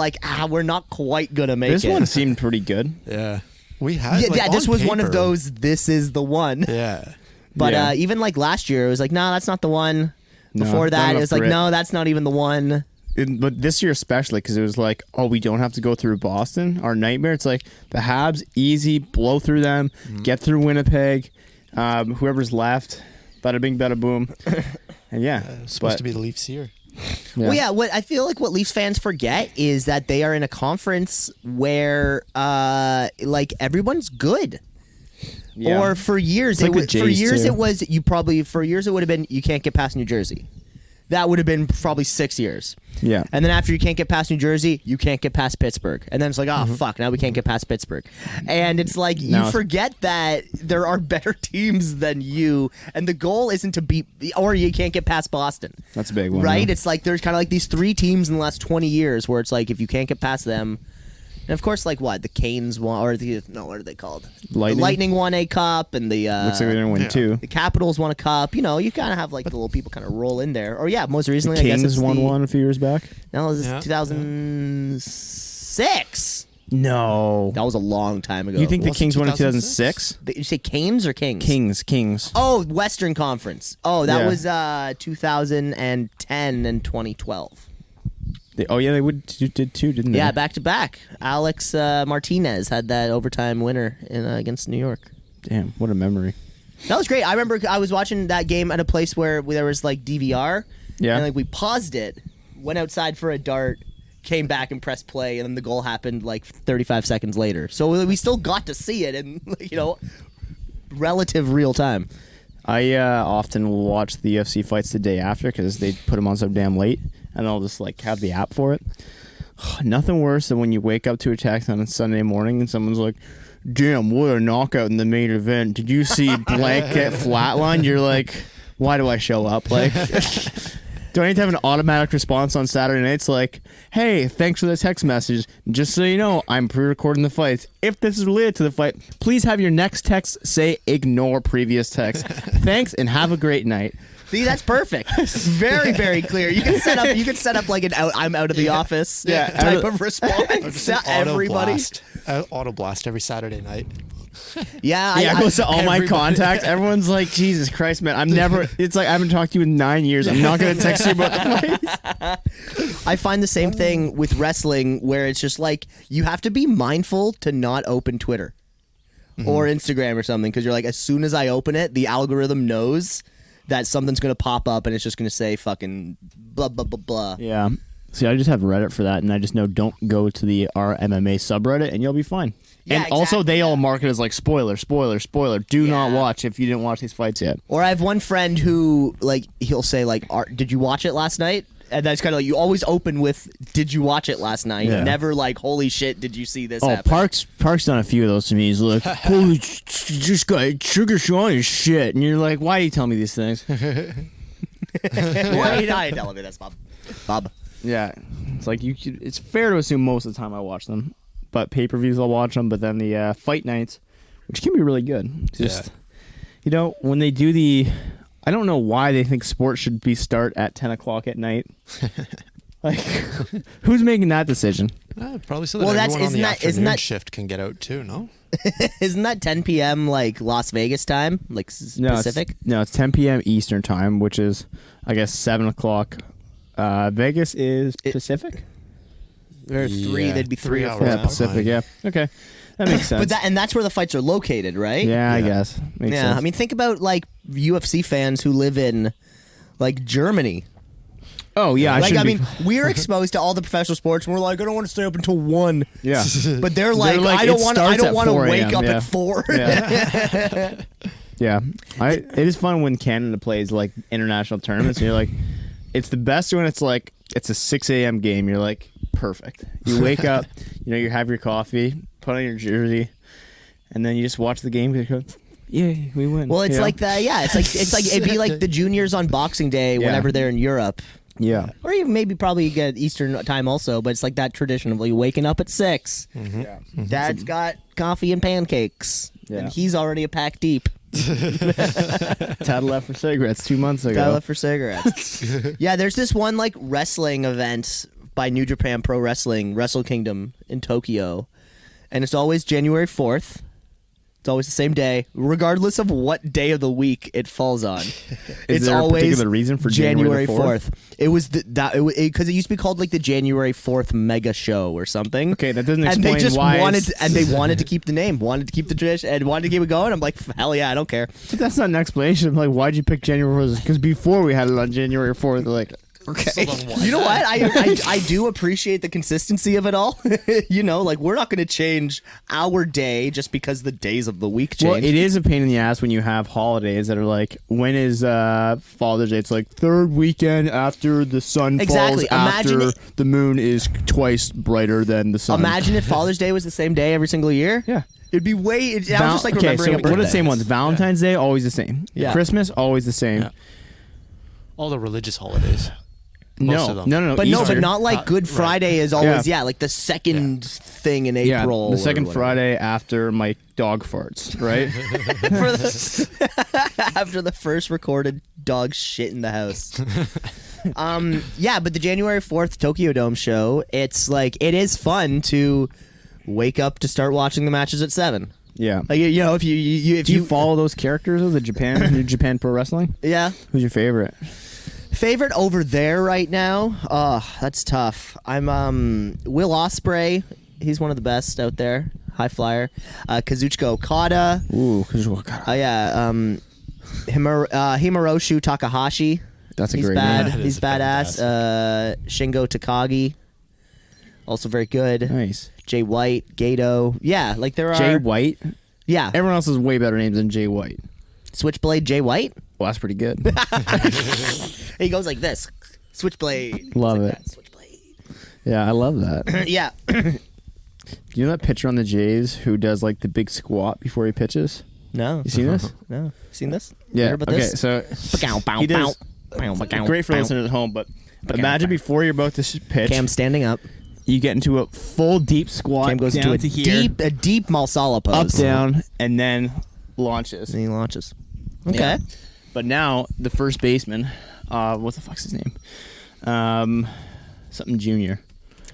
we're not quite gonna make this it. one seemed pretty good. Yeah, we had. This on was one of paper. those. This is the one. Yeah, But even last year, it was no, that's not the one. No, Before not that, it enough was grit. no, that's not even the one. But this year especially, because it was we don't have to go through Boston. Our nightmare. It's the Habs, easy, blow through them, get through Winnipeg. Whoever's left, bada bing, bada boom. And it's supposed to be the Leafs here. Yeah. Well, yeah. What I feel what Leafs fans forget is that they are in a conference where, everyone's good. Yeah. Or for years, It's the for Jays, years too. it was it would have been you can't get past New Jersey. That would have been probably 6 years. Yeah. And then after you can't get past New Jersey, you can't get past Pittsburgh. And then it's fuck, now we can't get past Pittsburgh. And it's you Now- forget that there are better teams than you, and the goal isn't to beat, or you can't get past Boston. That's a big one. Right? yeah. It's there's kind of these 3 teams in the last 20 years where it's if you can't get past them. And of course, what? The Canes won, or what are they called? Lightning? The Lightning won a cup, and the Looks like they're gonna win two. the Capitals won a cup. You kind of have the little people kind of roll in there. Or most recently, The I guess Kings it's won the, one a few years back. That was Yeah. 2006. No. That was a long time ago. You think the Was it Kings won in 2006? 2006? Did you say Canes or Kings? Kings. Oh, Western Conference. Oh, that Yeah. was 2010 and 2012. They did too, didn't they? Yeah, back to back. Alex Martinez had that overtime winner against New York. Damn, what a memory. That was great. I remember I was watching that game at a place where there was DVR. Yeah. And we paused it, went outside for a dart, came back and pressed play, and then the goal happened 35 seconds later. So we still got to see it in relative real time. I often will watch the UFC fights the day after because they put them on so damn late, and I'll just have the app for it. Nothing worse than when you wake up to a text on a Sunday morning and someone's like, "Damn, what a knockout in the main event! Did you see blank get flatlined?" You're like, "Why do I show up?" Do I need to have an automatic response on Saturday nights "Hey, thanks for the text message. Just so you know, I'm pre-recording the fights. If this is related to the fight, please have your next text say ignore previous text. Thanks and have a great night." See, that's perfect. Very, very clear. You can set up an I'm out of the office type of response to everybody. Auto blast every Saturday night. Yeah, It goes to all my everybody- contacts. Everyone's like, "Jesus Christ, man. It's I haven't talked to you in 9 years. I'm not going to text you about the fight." I find the same thing with wrestling where it's just you have to be mindful to not open Twitter or Instagram or something because you're as soon as I open it, the algorithm knows that something's going to pop up and it's just going to say fucking blah, blah, blah, blah. Yeah. See, I just have Reddit for that, and I just know don't go to the RMMA subreddit, and you'll be fine. Yeah, and also, exactly, they all mark it as spoiler, spoiler, spoiler. Do not watch if you didn't watch these fights yet. Or I have one friend who, he'll say, did you watch it last night? And that's kind of like you always open with, "Did you watch it last night?" Yeah. Never like, "Holy shit, did you see this?" Oh, happen? Park's done a few of those to me. He's like, "Holy, just got Sugar Sean is shit," and you're like, "Why do you tell me these things?" Why I tell me this, Bob? Bob. Yeah, it's like it's fair to assume most of the time I watch them, but pay-per-views I'll watch them. But then the fight nights, which can be really good. Just when they do I don't know why they think sports should start at 10 o'clock at night. Like, who's making that decision? Probably so that Well, everyone on the afternoon isn't that shift can get out too. No. Isn't that 10 p.m. like Las Vegas time, like Pacific? No, it's 10 p.m. Eastern time, which is, I guess, 7 o'clock. Vegas is Pacific? Or three, they'd be 3 or 4 Yeah, hours. Pacific, yeah. Okay. That makes sense. But that's where the fights are located, right? yeah, I guess. Makes sense. I mean, think about like UFC fans who live in like Germany. Oh, yeah. We're exposed to all the professional sports, and we're like, I don't want to stay up until 1. Yeah. But they're like, I it don't want starts at to 4 wake a.m., up yeah. at 4. Yeah. Yeah. It is fun when Canada plays like international tournaments, and you're like, it's the best when it's like, it's a 6 a.m. game. You're like, perfect. You wake up, you have your coffee, put on your jersey, and then you just watch the game. You go, yay, we win. Well, it's like that. Yeah, it's like it'd be like the juniors on Boxing Day whenever they're in Europe. Yeah. Or even maybe probably get Eastern time also, but it's like that tradition of like waking up at 6. Mm-hmm. Yeah. Dad's got coffee and pancakes, and he's already a pack deep. Tad left for cigarettes 2 months ago. Tad left for cigarettes. Yeah, there's this one like wrestling event by New Japan Pro Wrestling, Wrestle Kingdom in Tokyo, and it's always January 4th. It's always the same day, regardless of what day of the week it falls on. Is there a particular reason for January 4th? It was because it used to be called like the January 4th Mega Show or something. Okay, that doesn't And explain they just why. wanted to keep the name, wanted to keep the tradition, and wanted to keep it going. I'm like, hell yeah, I don't care. But that's not an explanation. I'm like, why'd you pick January 4th? Because before we had it on January 4th, they're like, okay. You know what? I do appreciate the consistency of it all. Like we're not going to change our day just because the days of the week change. Well, it is a pain in the ass when you have holidays that are like, when is Father's Day? It's like third weekend after the sun Exactly. falls, Imagine after the moon is twice brighter than the sun. Imagine if Father's Day was the same day every single year. Yeah. It'd be way. I was just like remembering a what are the birthday. same ones? Valentine's Day, always the same. Yeah. Christmas, always the same. Yeah. All the religious holidays. Most of them. No. But Easter. but not like Good Friday is always Yeah. like the second thing in Yeah, April. the or second whatever. Friday after my dog farts, right? After the first recorded dog shit in the house. Yeah, but the January 4th Tokyo Dome show, it's like it is fun to wake up to start watching the matches at 7. Yeah. Like if you Do you follow those characters of the New Japan Pro Wrestling? yeah. Who's your favorite? Favorite over there right now? Oh, that's tough. I'm Will Ospreay. He's one of the best out there. High flyer. Kazuchika Okada. Ooh, Yeah. Himaroshu Takahashi. that's a He's great bad. name. He's badass. Shingo Takagi. Also very good. Nice. Jay White. Gato. Yeah, like there are. Jay White. Yeah. Everyone else has way better names than Jay White. Switchblade Jay White. Well, that's pretty good. He goes like this. Switchblade. Love Goes it. like that. Switchblade. Yeah, I love that. Yeah. You know that pitcher on the Jays who does like the big squat before he pitches? No. You seen this? No. Seen this? Yeah. Heard about Okay, this? so Bow, he does. bow, bow, Great for bow. listeners at home, but imagine before you're about to pitch, Cam standing up. you get into a full deep squat. Cam goes down into a here, deep Malsala up, pose. down, and then launches. And he launches. Okay. Yeah. But now the first baseman, what the fuck's his name? Something Junior.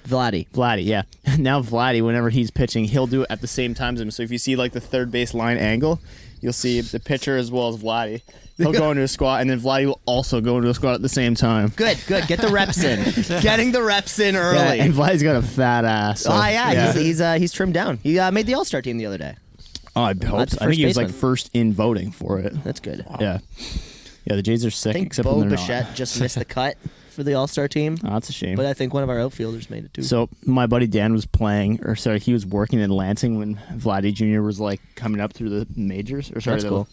Vladdy, yeah. Now Vladdy, whenever he's pitching, he'll do it at the same time as him. So if you see like the third base line angle, you'll see the pitcher as well as Vladdy. He'll go into a squat, and then Vladdy will also go into a squat at the same time. Good. Get the reps in. Getting the reps in early. Yeah, and Vladdy's got a fat ass. So, He's trimmed down. He made the All-Star team the other day. Oh, I hope. That's I think he was first like first in voting for it. That's good. Yeah. Yeah, the Jays are sick, I think except Bo when they're Bichette not. just missed the cut for the All-Star team. Oh, that's a shame. But I think one of our outfielders made it too. So my buddy Dan was he was working in Lansing when Vladdy Jr. was like coming up through the majors. That's cool.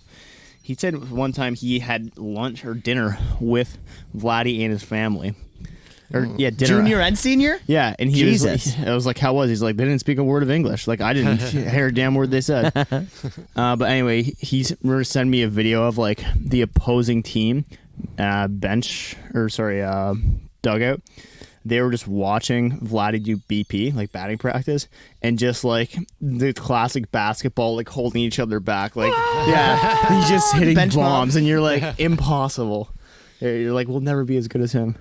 He said one time he had lunch or dinner with Vladdy and his family. or dinner. Junior and senior? Yeah, and Jesus. I was like, how was he? He's like, they didn't speak a word of English. Like, I didn't hear a damn word they said. But anyway, he's sending me a video of like the opposing team dugout. They were just watching Vladdy do BP, like batting practice, and just like the classic basketball, like holding each other back. Like, yeah, he's just hitting Bench bombs, and you're like, impossible. You're like, we'll never be as good as him.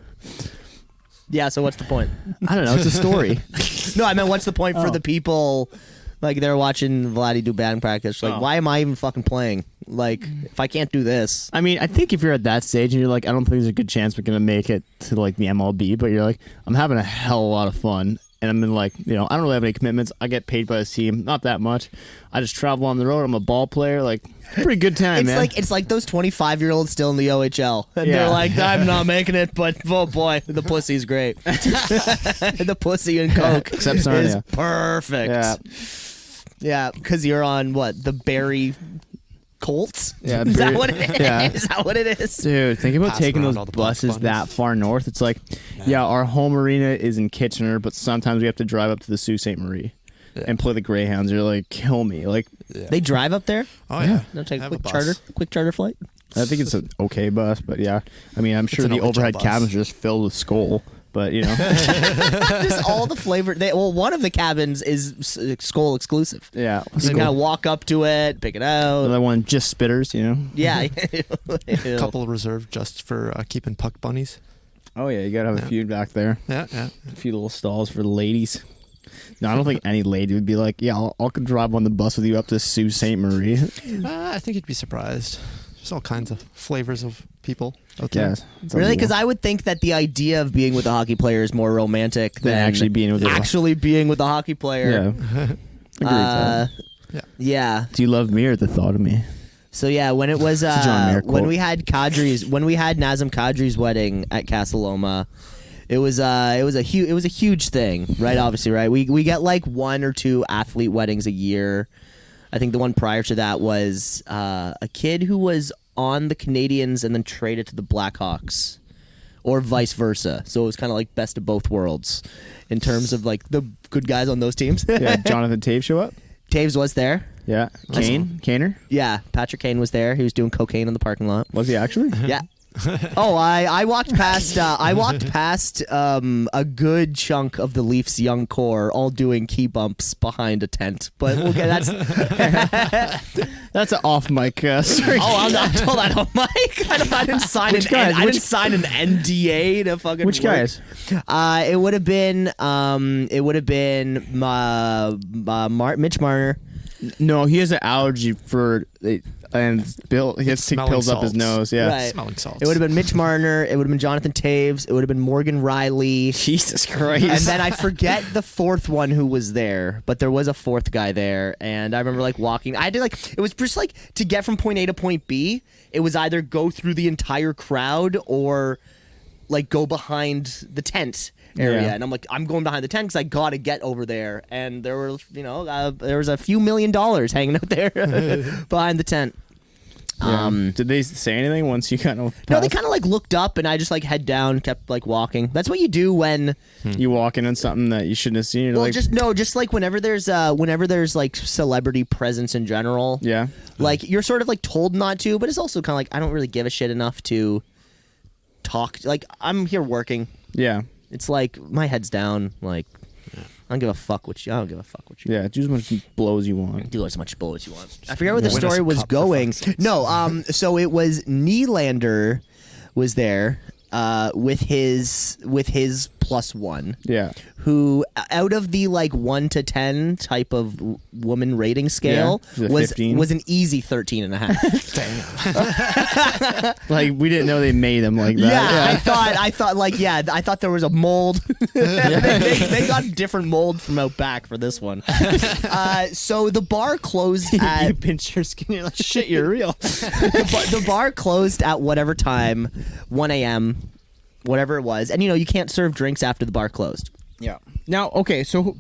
Yeah, so what's the point? I don't know. It's a story. No, I meant what's the point for the people, like they're watching Vladdy do batting practice. Like, why am I even fucking playing? Like, if I can't do this. I mean, I think if you're at that stage and you're like, I don't think there's a good chance we're going to make it to like the MLB, but you're like, I'm having a hell of a lot of fun. And I'm in like, I don't really have any commitments. I get paid by the team, not that much. I just travel on the road. I'm a ball player. Like, pretty good time, man. It's like those 25-year-olds still in the OHL. And they're like, I'm not making it, but oh boy, the pussy's great. The pussy and Coke Except is Sarnia. perfect. Yeah. Yeah, because you're on what? The Barry Colts? Yeah, Is that Barry- what it is? yeah. Is that what it is? Dude, think about Pass taking around those all the black buses bunnies. that far north. It's like, our home arena is in Kitchener, but sometimes we have to drive up to the Sault Ste. Marie and play the Greyhounds. You're like, kill me. Like, They drive up there? Oh yeah. They'll take a Have a quick bus. charter flight? I think it's an okay bus, but yeah. I mean, I'm sure an the OHL overhead bus. cabins are just filled with Skull, but Just all the flavor. One of the cabins is Skull exclusive. yeah. You kind of walk up to it, pick it out. Another one, just spitters, Yeah. Couple reserved just for keeping puck bunnies. Oh, yeah, you gotta have a few back there. Yeah, yeah. A few little stalls for the ladies. No, I don't think any lady would be like, yeah, I'll drive on the bus with you up to Sault Ste. Marie. I think you'd be surprised. There's all kinds of flavors of people out there. Yes. Really? Because I would think that the idea of being with a hockey player is more romantic than actually being with a- actually being with a hockey player. Yeah. Agree with that. Yeah. Do you love me or the thought of me? So yeah, when it was a John Mayer when quote. we had Nazem Kadri's wedding at Casa Loma, it was a huge thing, right? Obviously, right? We get like 1 or 2 athlete weddings a year. I think the one prior to that was a kid who was on the Canadians and then traded to the Blackhawks, or vice versa. So it was kind of like best of both worlds in terms of like the good guys on those teams. Yeah, Jonathan Taves show up? Taves was there. Yeah. Kaner? Yeah, Patrick Kane was there. He was doing cocaine in the parking lot. Was he actually? Yeah. Oh, I walked past. I walked past a good chunk of the Leafs' young core, all doing key bumps behind a tent. But okay, that's. That's an off mic story. Oh, I'm told that on mic. I didn't sign Which guys? I didn't sign an NDA to fucking. Which work. guys? It would have been. Mitch Marner. No, he has an allergy for and Bill. He has to take Smelling pills up his salts. nose. Yeah. Right. Smelling salts. It would have been Mitch Marner. It would have been Jonathan Taves. It would have been Morgan Riley. Jesus Christ. And then I forget the fourth one who was there, but there was a fourth guy there. And I remember like walking. I did like, it was just like to get from point A to point B, it was either go through the entire crowd or like go behind the tent area. Yeah. And I'm like, I'm going behind the tent because I got to get over there. And there were, there was a few $1 million hanging out there behind the tent. Did they say anything once you kind of No, they kind of like looked up, and I just like head down, kept like walking. That's what you do when you walk in on something that you shouldn't have seen. You're well, like, just like whenever there's like celebrity presence in general. yeah. Like you're sort of like told not to, but it's also kind of like I don't really give a shit enough to talk. Like I'm here working. Yeah. It's like my head's down. Like I don't give a fuck what you. I don't give a fuck what you. Yeah. Do as much blows you want. Do as much blow as you want. I forget where the Win us story a was cup, for going. fuck's sakes. No, so it was Nylander was there with his +1. Yeah. Who out of the like 1 to 10 type of woman rating scale Yeah, was it 15? was an easy 13 and a half. Like we didn't know they made him like that. Yeah, I thought there was a mold. they got a different mold from out back for this one. So the bar closed You at pinch your skin. You're like, shit, you're real. the bar closed at whatever time, 1 a.m., whatever it was, and you can't serve drinks after the bar closed. Yeah. Now, okay, so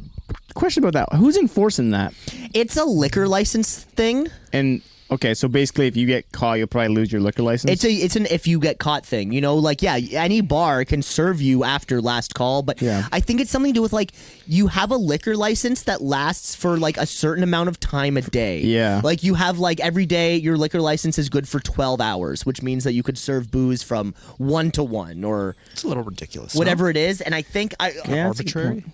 question about that. Who's enforcing that? It's a liquor license thing. And Okay, so basically, if you get caught, you'll probably lose your liquor license. It's an if you get caught thing, you know. Like, yeah, any bar can serve you after last call, but Yeah. I think it's something to do with like you have a liquor license that lasts for like a certain amount of time a day. Yeah. like you have like every day your liquor license is good for 12 hours, which means that you could serve booze from 1 to 1 or It's a little ridiculous. whatever it is. And I think Yeah, that's a good arbitrary. point.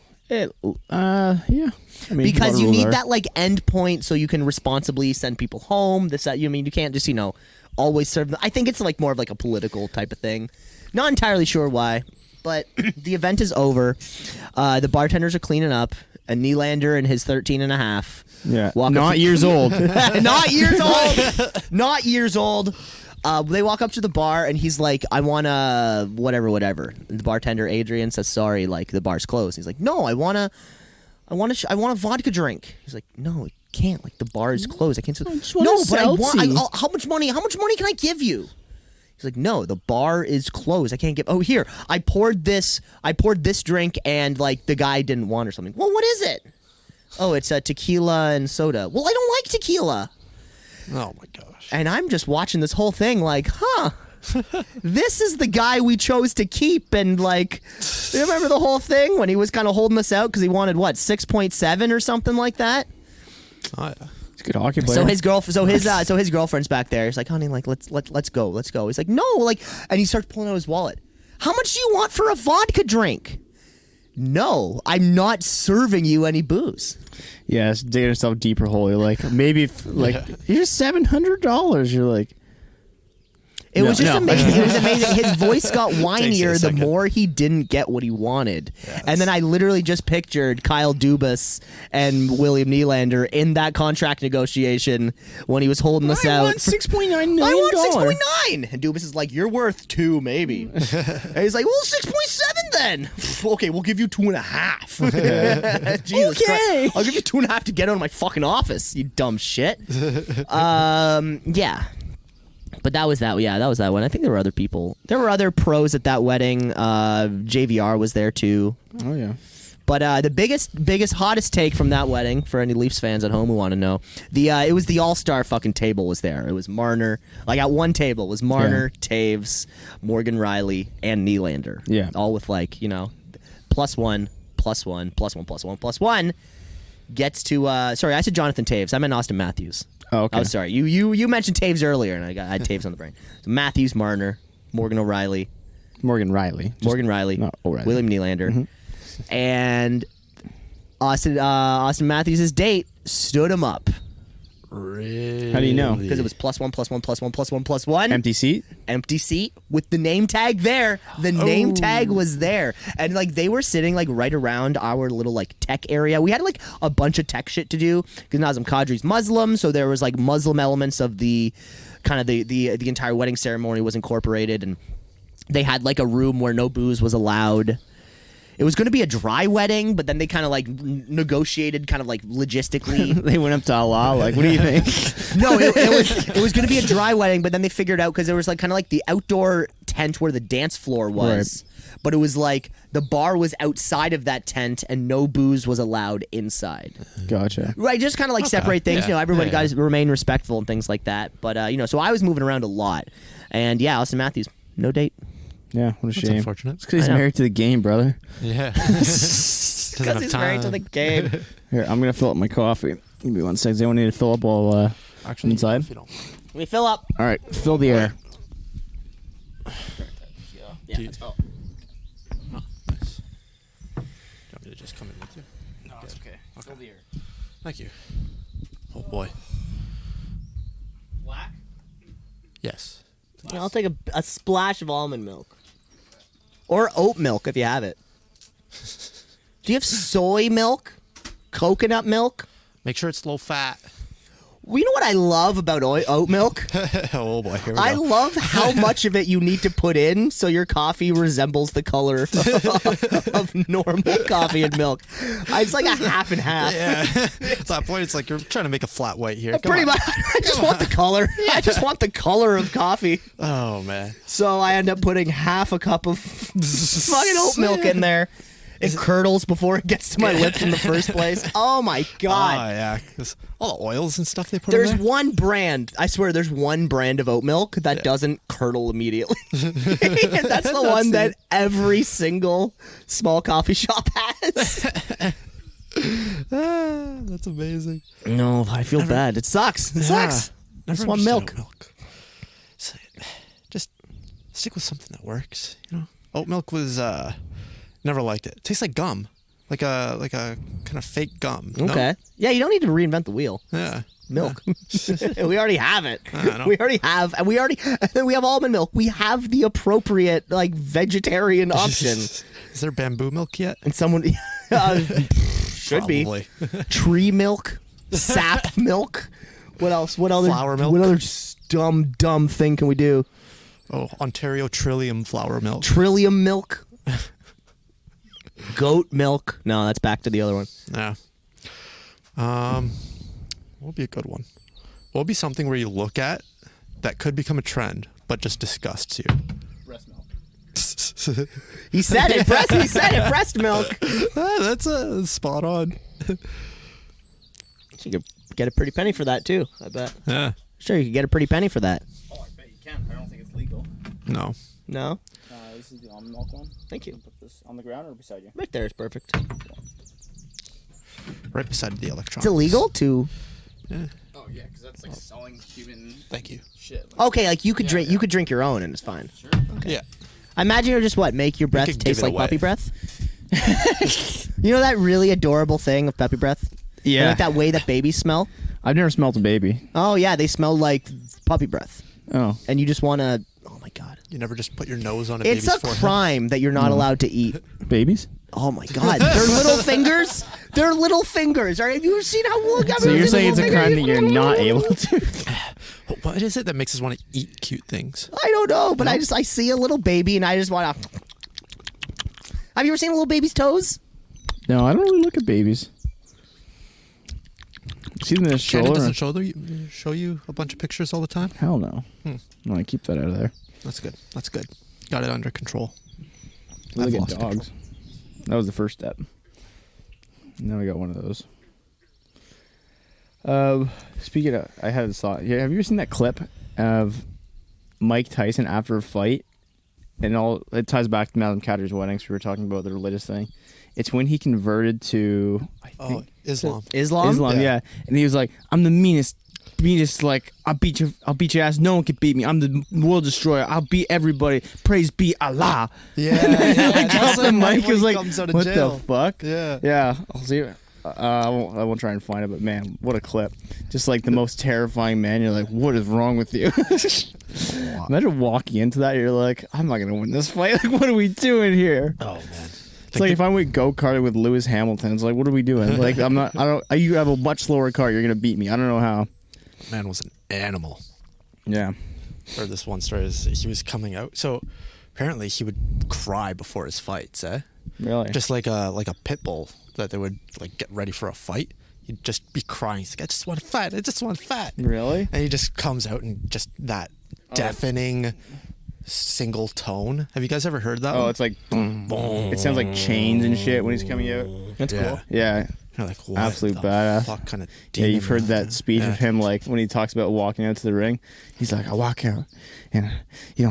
Yeah. I mean, because what you rules need are. that like end point so you can responsibly send people home. This that you mean you can't just always serve them. I think it's like more of like a political type of thing. Not entirely sure why, but the event is over. The bartenders are cleaning up. A Nylander and his 13 and a half. Yeah. walk up Not to- years old. Not years old. Not years old. They walk up to the bar and he's like, I want to whatever. And the bartender Adrian says, sorry, like the bar's closed. He's like, no, I want a vodka drink. He's like, no, you can't. Like the bar is closed. I can't. just want No, a but I want. seltzy." How much money? How much money can I give you? He's like, no, the bar is closed. I can't give. Oh, here, I poured this drink, and like the guy didn't want or something. Well, what is it? Oh, it's tequila and soda. Well, I don't like tequila. Oh my gosh. And I'm just watching this whole thing like, huh, this is the guy we chose to keep. And like, you remember the whole thing when he was kind of holding us out because he wanted what, 6.7 or something like that? Oh yeah. It's a good hockey player. So his girlfriend's back there. He's like, honey, like let's go. He's like, no, like, and he starts pulling out his wallet. How much do you want for a vodka drink? No, I'm not serving you any booze. Yeah, it's digging yourself deeper hole. You're like, maybe if, like, here's $700. You're like, It was just No. amazing. It was amazing. His voice got Takes you whinier a the second. more he didn't get what he wanted. And then I literally just pictured Kyle Dubas and William Nylander in that contract negotiation when he was holding us out. I want $6.9 million. I want 6.9. And Dubas is like, you're worth 2, maybe. And he's like, well, 6.7 then. Okay, we'll give you 2.5. Jesus Okay. Christ. I'll give you 2.5 to get out of my fucking office, you dumb shit. Yeah. But that was that. Yeah, that was that one. I think there were other people. There were other pros at that wedding. JVR was there too. Oh, yeah. But the biggest, hottest take from that wedding, for any Leafs fans at home who want to know, it was the all-star fucking table was there. It was Marner. Like at one table was Marner, Taves, Morgan Riley, and Nylander. Yeah. All with like, +1, +1, +1, +1, +1 gets to sorry, I said Jonathan Taves. I meant Austin Matthews. Oh, okay. Oh, sorry. You mentioned Taves earlier, and I had Taves on the brain. So Matthews, Marner, Morgan O'Reilly, Morgan Riley. Morgan Riley, not O'Reilly. William Nylander, and Austin Matthews' date stood him up Really? How do you know? because it was +1, +1, +1, +1, +1. Empty seat? Empty seat with the name tag there. The name tag was there. And like they were sitting like right around our little like tech area. We had like a bunch of tech shit to do because Nazem Kadri's Muslim, so there was like Muslim elements of the kind of the entire wedding ceremony was incorporated, and they had like a room where no booze was allowed. It was going to be a dry wedding, but then they kind of like negotiated kind of like logistically. They went up to Allah. Like, what do you think? No, it was going to be a dry wedding, but then they figured out because there was like kind of like the outdoor tent where the dance floor was, but it was like the bar was outside of that tent and no booze was allowed inside. Gotcha. Right, just kind of like separate things. Yeah. Everybody Yeah, got to remain respectful and things like that. But so I was moving around a lot, and yeah, Austin Matthews, no date. Yeah, what a That's shame. unfortunate. It's because he's I know. married to the game, brother. Yeah. Because he's married to the game. Here, I'm going to fill up my coffee. Give me 1 second. Does anyone need to fill up while Actually, inside? if you don't- We fill up. All right, fill the air. Yeah. Do you- let's go. Oh, nice. Do you want me to just come in with you? No, it's okay. Fill the air. Thank you. Oh boy. Black? Yes. Yeah, I'll take a splash of almond milk. Or oat milk if you have it. Do you have soy milk? Coconut milk? Make sure it's low fat. Well, you know what I love about oat milk? Oh boy, here we I go. love how much of it you need to put in so your coffee resembles the color of normal coffee and milk. It's like a half and half. Yeah. At that point, it's like you're trying to make a flat white here. Come Pretty on. much. I just want the color. I just want the color of coffee. Oh man. So I end up putting half a cup of fucking oat milk in there. It curdles before it gets to my lips in the first place. Oh my god. Oh yeah, 'cause all the oils and stuff they put There's in there. one brand, I swear there's one brand of oat milk that doesn't curdle immediately. That's the one that every single small coffee shop has. That's amazing. No, I feel bad. It sucks. It sucks. I just want understood milk. oat milk. So, just stick with something that works. You know, oat milk was never liked it. Tastes like gum, like a kind of fake gum. No? Okay. Yeah, you don't need to reinvent the wheel. Yeah. Milk. We already have it. I know. We already have, and we have almond milk. We have the appropriate like vegetarian option. Is there bamboo milk yet? And someone should Probably. be tree milk, sap milk. What else? What other Flour milk? What other dumb thing can we do? Oh, Ontario Trillium flour milk. Trillium milk. Goat milk. No, that's back to the other one. Yeah. What would be a good one? What would be something where you look at that could become a trend, but just disgusts you? Breast milk. He said it. He said it. Breast milk. That's spot on. You could get a pretty penny for that too. I bet. Yeah. Sure, you could get a pretty penny for that. Oh, I bet you can. I don't think it's legal. No. No. This is the almond milk one. Thank you. Put this on the ground or beside you. Right there is perfect. Right beside the electronics. It's illegal to. Oh yeah, because that's like selling human Thank you. shit. Like, Okay, like you could drink. You could drink your own, and it's fine. Yeah. I imagine you just make your breath could taste give it like away. puppy breath. You know that really adorable thing of puppy breath? Yeah. Like that way that babies smell. I've never smelled a baby. Oh yeah, they smell like puppy breath, Oh. and you just want to. Oh my god, You never just put your nose on a it's baby's a forehead. crime that you're not allowed to eat. Babies? Oh my god, they're little fingers. They're little fingers. All right, have you ever seen how long? So you're saying it's a crime that you're not able to? What is it that makes us want to eat cute things? I don't know, but I see a little baby and I just want to. Have you ever seen a little baby's toes? No, I don't really look at babies. See them in the Shannon stroller? doesn't show you a bunch of pictures all the time? Hell no. No, I keep that out of there. That's good. That's good. Got it under control. Look I've at lost dogs. That was the first step. Now we got one of those. Speaking of, I had this thought. Yeah, have you ever seen that clip of Mike Tyson after a fight? And it ties back to Madam Catter's weddings. We were talking about the religious thing. It's when he converted to, I think, Islam. Islam. yeah. And he was like, "I'm the meanest. Like I'll beat your ass. No one can beat me. I'm the world destroyer. I'll beat everybody. Praise be Allah." Yeah. That's when Mike was like, comes out of "What jail. the fuck?" Yeah. Yeah, I'll see. I won't try and find it, but man, what a clip! Just like the most terrifying man. You're like, what is wrong with you? Imagine walking into that. You're like, I'm not gonna win this fight. Like, what are we doing here? Oh, man. It's like if I went go karting with Lewis Hamilton. It's like, what are we doing? Like, I'm not. I don't. You have a much slower car. You're gonna beat me. I don't know how. Man was an animal. Yeah. Or this one story is he was coming out. So apparently he would cry before his fights, eh? Really? Just like a pit bull that they would like get ready for a fight. He'd just be crying. He's like, I just want to fight. I just want to fight. Really? And he just comes out and just that deafening single tone. Have you guys ever heard that? Oh, one? it's like boom, boom. It sounds like chains and shit when he's coming out. That's Yeah. cool. Yeah. You're like, what Absolute the badass. fuck kind of Yeah, you've heard demon that speech of him, like when he talks about walking out to the ring. He's like, I walk out, and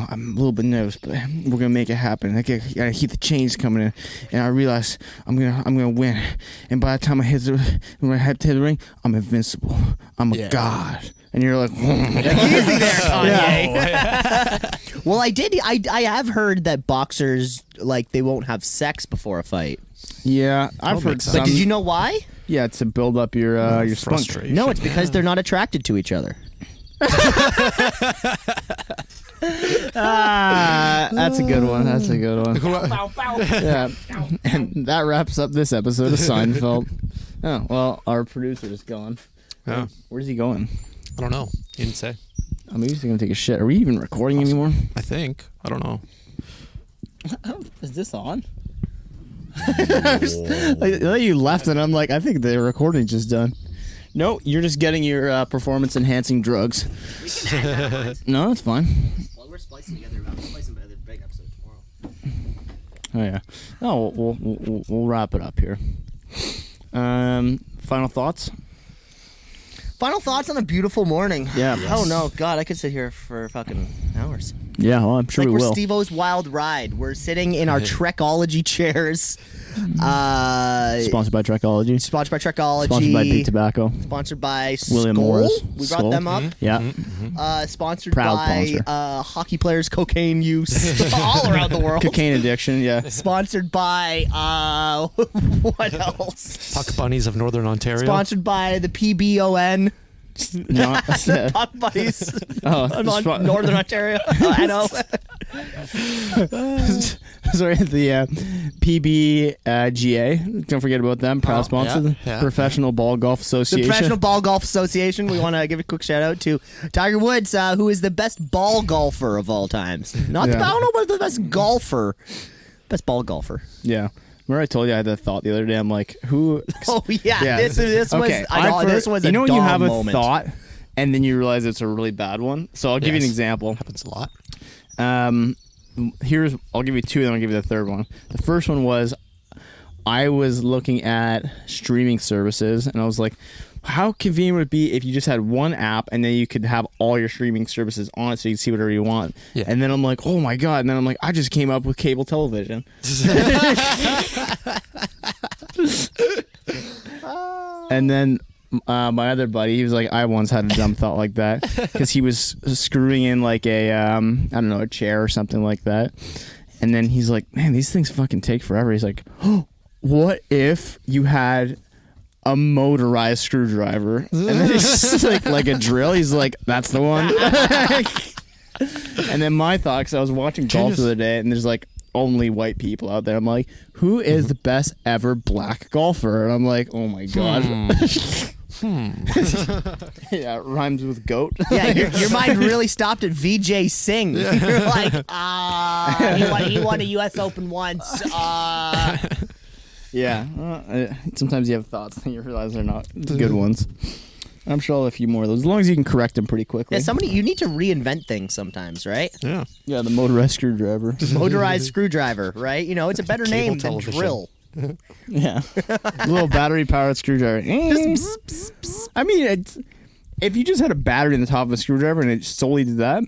I'm a little bit nervous, but we're gonna make it happen. I gotta hear the chains coming in, and I realize I'm gonna win. And by the time I hit the ring, I'm invincible. I'm a god. And you're like, Easy there, Kanye. Well, I have heard that boxers they won't have sex before a fight. yeah, I've heard makes sense. some. But did you know why? Yeah, it's to build up your spunk. frustration. No, it's because they're not attracted to each other. That's a good one. That's a good one. Yeah, and that wraps up this episode of Seinfeld. Oh well, our producer's gone. Yeah. Where's he going? I don't know. He didn't say. I mean, he's gonna take a shit. Are we even recording anymore? I think. I don't know. Is this on? You left, and I'm like, I think the recording's just done. No, you're just getting your performance-enhancing drugs. No, that's fine. Well, we're splicing together. I'm splicing the big episode tomorrow. Oh yeah. Oh, we'll wrap it up here. Final thoughts? Final thoughts on a beautiful morning. Yeah. Oh no, God, I could sit here for fucking hours. Yeah, well, I'm sure Like we we're will. Steve-O's Wild Ride. We're sitting in our Trekology chairs. Sponsored by Trekology. Sponsored by Trekology. Sponsored by Big Tobacco. Sponsored by William Skull. Morris. We brought Skull. them up. Yeah. Sponsored Proud by sponsor. hockey players' cocaine use all around the world. Cocaine addiction. Yeah. Sponsored by what else? Puck Bunnies of Northern Ontario. Sponsored by the PBON. No. Puck Buddies. Oh, Northern Ontario. I know. Sorry, the PBGA. Don't forget about them. Proud sponsor. yeah. Professional Ball Golf The Association. Professional Ball Golf Association. We want to give a quick shout out to Tiger Woods, who is the best ball golfer of all times. Not Yeah. I don't know about the best golfer. Best ball golfer. Yeah. Remember I told you I had that thought the other day. I'm like, who? Oh yeah, Yeah. This was. Okay, I know, this was a you know when dumb you have a moment. thought and then you realize it's a really bad one. So I'll give you an Yes. example. Happens a lot. I'll give you two, then I'll give you the third one. The first one was I was looking at streaming services, and I was like, how convenient would it be if you just had one app and then you could have all your streaming services on it so you can see whatever you want? Yeah. And then I'm like, oh my God. And then I'm like, I just came up with cable television. And then my other buddy, he was like, I once had a dumb thought like that because he was screwing in like a, I don't know, a chair or something like that. And then he's like, man, these things fucking take forever. He's like, oh, what if you had a motorized screwdriver? And then it's just like a drill. He's like, that's the one. And then my thought, because I was watching golf the other day, and there's like only white people out there. I'm like, who is the best ever black golfer? And I'm like, oh my God. Yeah, it rhymes with goat. Yeah, your mind really stopped at VJ Singh. You're like, he won a U.S. Open once. Yeah. Sometimes you have thoughts and you realize they're not good ones. I'm sure I'll have a few more of those, as long as you can correct them pretty quickly. Yeah, you need to reinvent things sometimes, right? Yeah. Yeah, the motorized screwdriver. Motorized screwdriver, right? You know, it's a better Cable name television. than drill. Yeah. A little battery-powered screwdriver. I mean, if you just had a battery in the top of a screwdriver and it solely did that,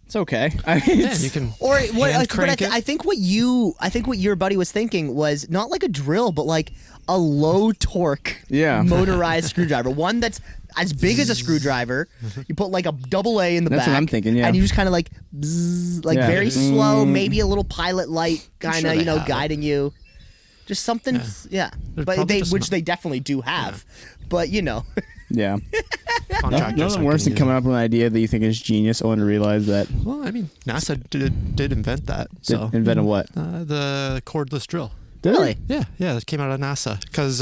it's okay. I mean, Yeah, you can. Or what? hand But crank it. I think what your buddy was thinking was not like a drill, but like a low torque, Yeah. motorized screwdriver. One that's as big as a screwdriver. You put like a double A in the That's back. what I'm thinking, yeah. And you just kind of like, bzzz, like Yeah. very slow, maybe a little pilot light, kind sure of, they have it. guiding you. Just something, yeah. There's But probably just which not- they definitely do have. But yeah. Contractors Nothing are worse than gonna coming up with an idea that you think is genius, only to realize that use it. Well, I mean, NASA did invent that. So invented what? the cordless drill. Did Really? it? Yeah, that came out of NASA because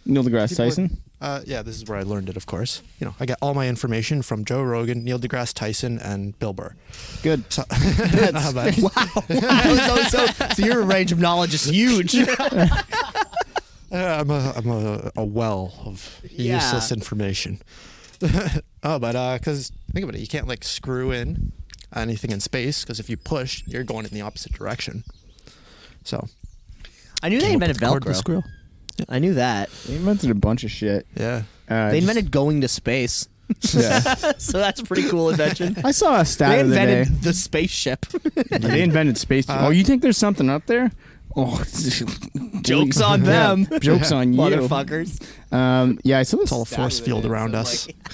Neil deGrasse Tyson? yeah, this is where I learned it. Of course, I get all my information from Joe Rogan, Neil deGrasse Tyson, and Bill Burr. Good. So, So your range of knowledge is huge. I'm a well of Yeah. useless information. But because think about it, you can't like screw in anything in space because if you push, you're going in the opposite direction. So I knew they came up invented with cordless Velcro. grill. I knew that. They invented a bunch of shit. Yeah. They invented going to space. Yeah. So that's a pretty cool invention. I saw a stat They the other day. invented the spaceship. They invented space. Oh, you think there's something up there? Oh, Jokes on them. Yeah, jokes on you, Motherfuckers. Yeah, I saw this. It's all a stat force the other field day. around It us. was like-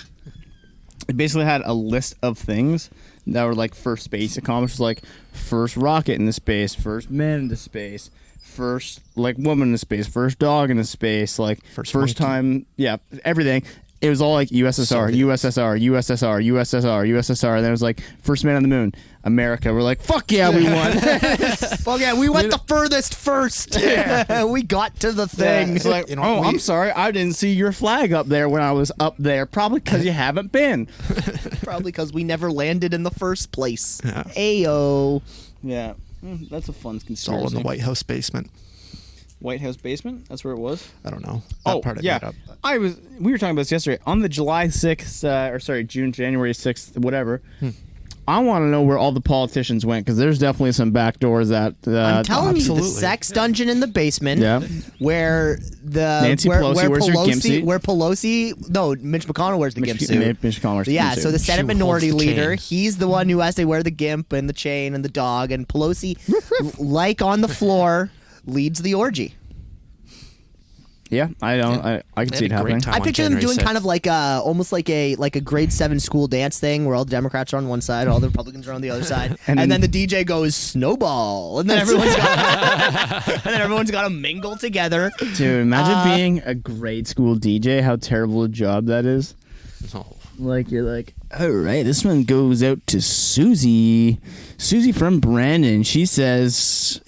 It basically had a list of things that were like first space accomplished, like first rocket into space, first man into space, first like woman into space, first dog into space, like First first monkey. time, yeah, everything. It was all like USSR, USSR, USSR, USSR, USSR. And then it was like first man on the moon, America. We're like, fuck yeah, we won. Fuck yeah, we went the furthest first. We got to the thing. It's like, oh, I'm sorry, I didn't see your flag up there when I was up there. Probably because you haven't been. Probably because we never landed in the first place. Yeah. Ayo. Yeah, that's a fun It's conspiracy. all in the White House basement. White House basement. That's where it was. I don't know. That part I made up. We were talking about this yesterday on the January 6th, whatever. I want to know where all the politicians went because there's definitely some back doors that. I'm telling you, the absolutely. sex dungeon in the basement, Yeah. where the Nancy where, Pelosi where wears her gimp suit. where Pelosi, no, Mitch McConnell wears the gimp suit. Mitch McConnell wears the Yeah, gimp so the suit. Senate She holds Minority the Leader, chain. he's the one who has to wear the gimp and the chain and the dog, and Pelosi, like on the floor, leads the orgy. Yeah, I don't. I can They see it had a great happening. time I on picture them January doing 6th. kind of like almost like a grade 7 school dance thing where all the Democrats are on one side, all the Republicans are on the other side, and then the DJ goes snowball, and then everyone's got to mingle together. Dude, imagine being a grade school DJ. How terrible a job that is. Oh. Like you're like, all right, this one goes out to Susie. Susie from Brandon. He says,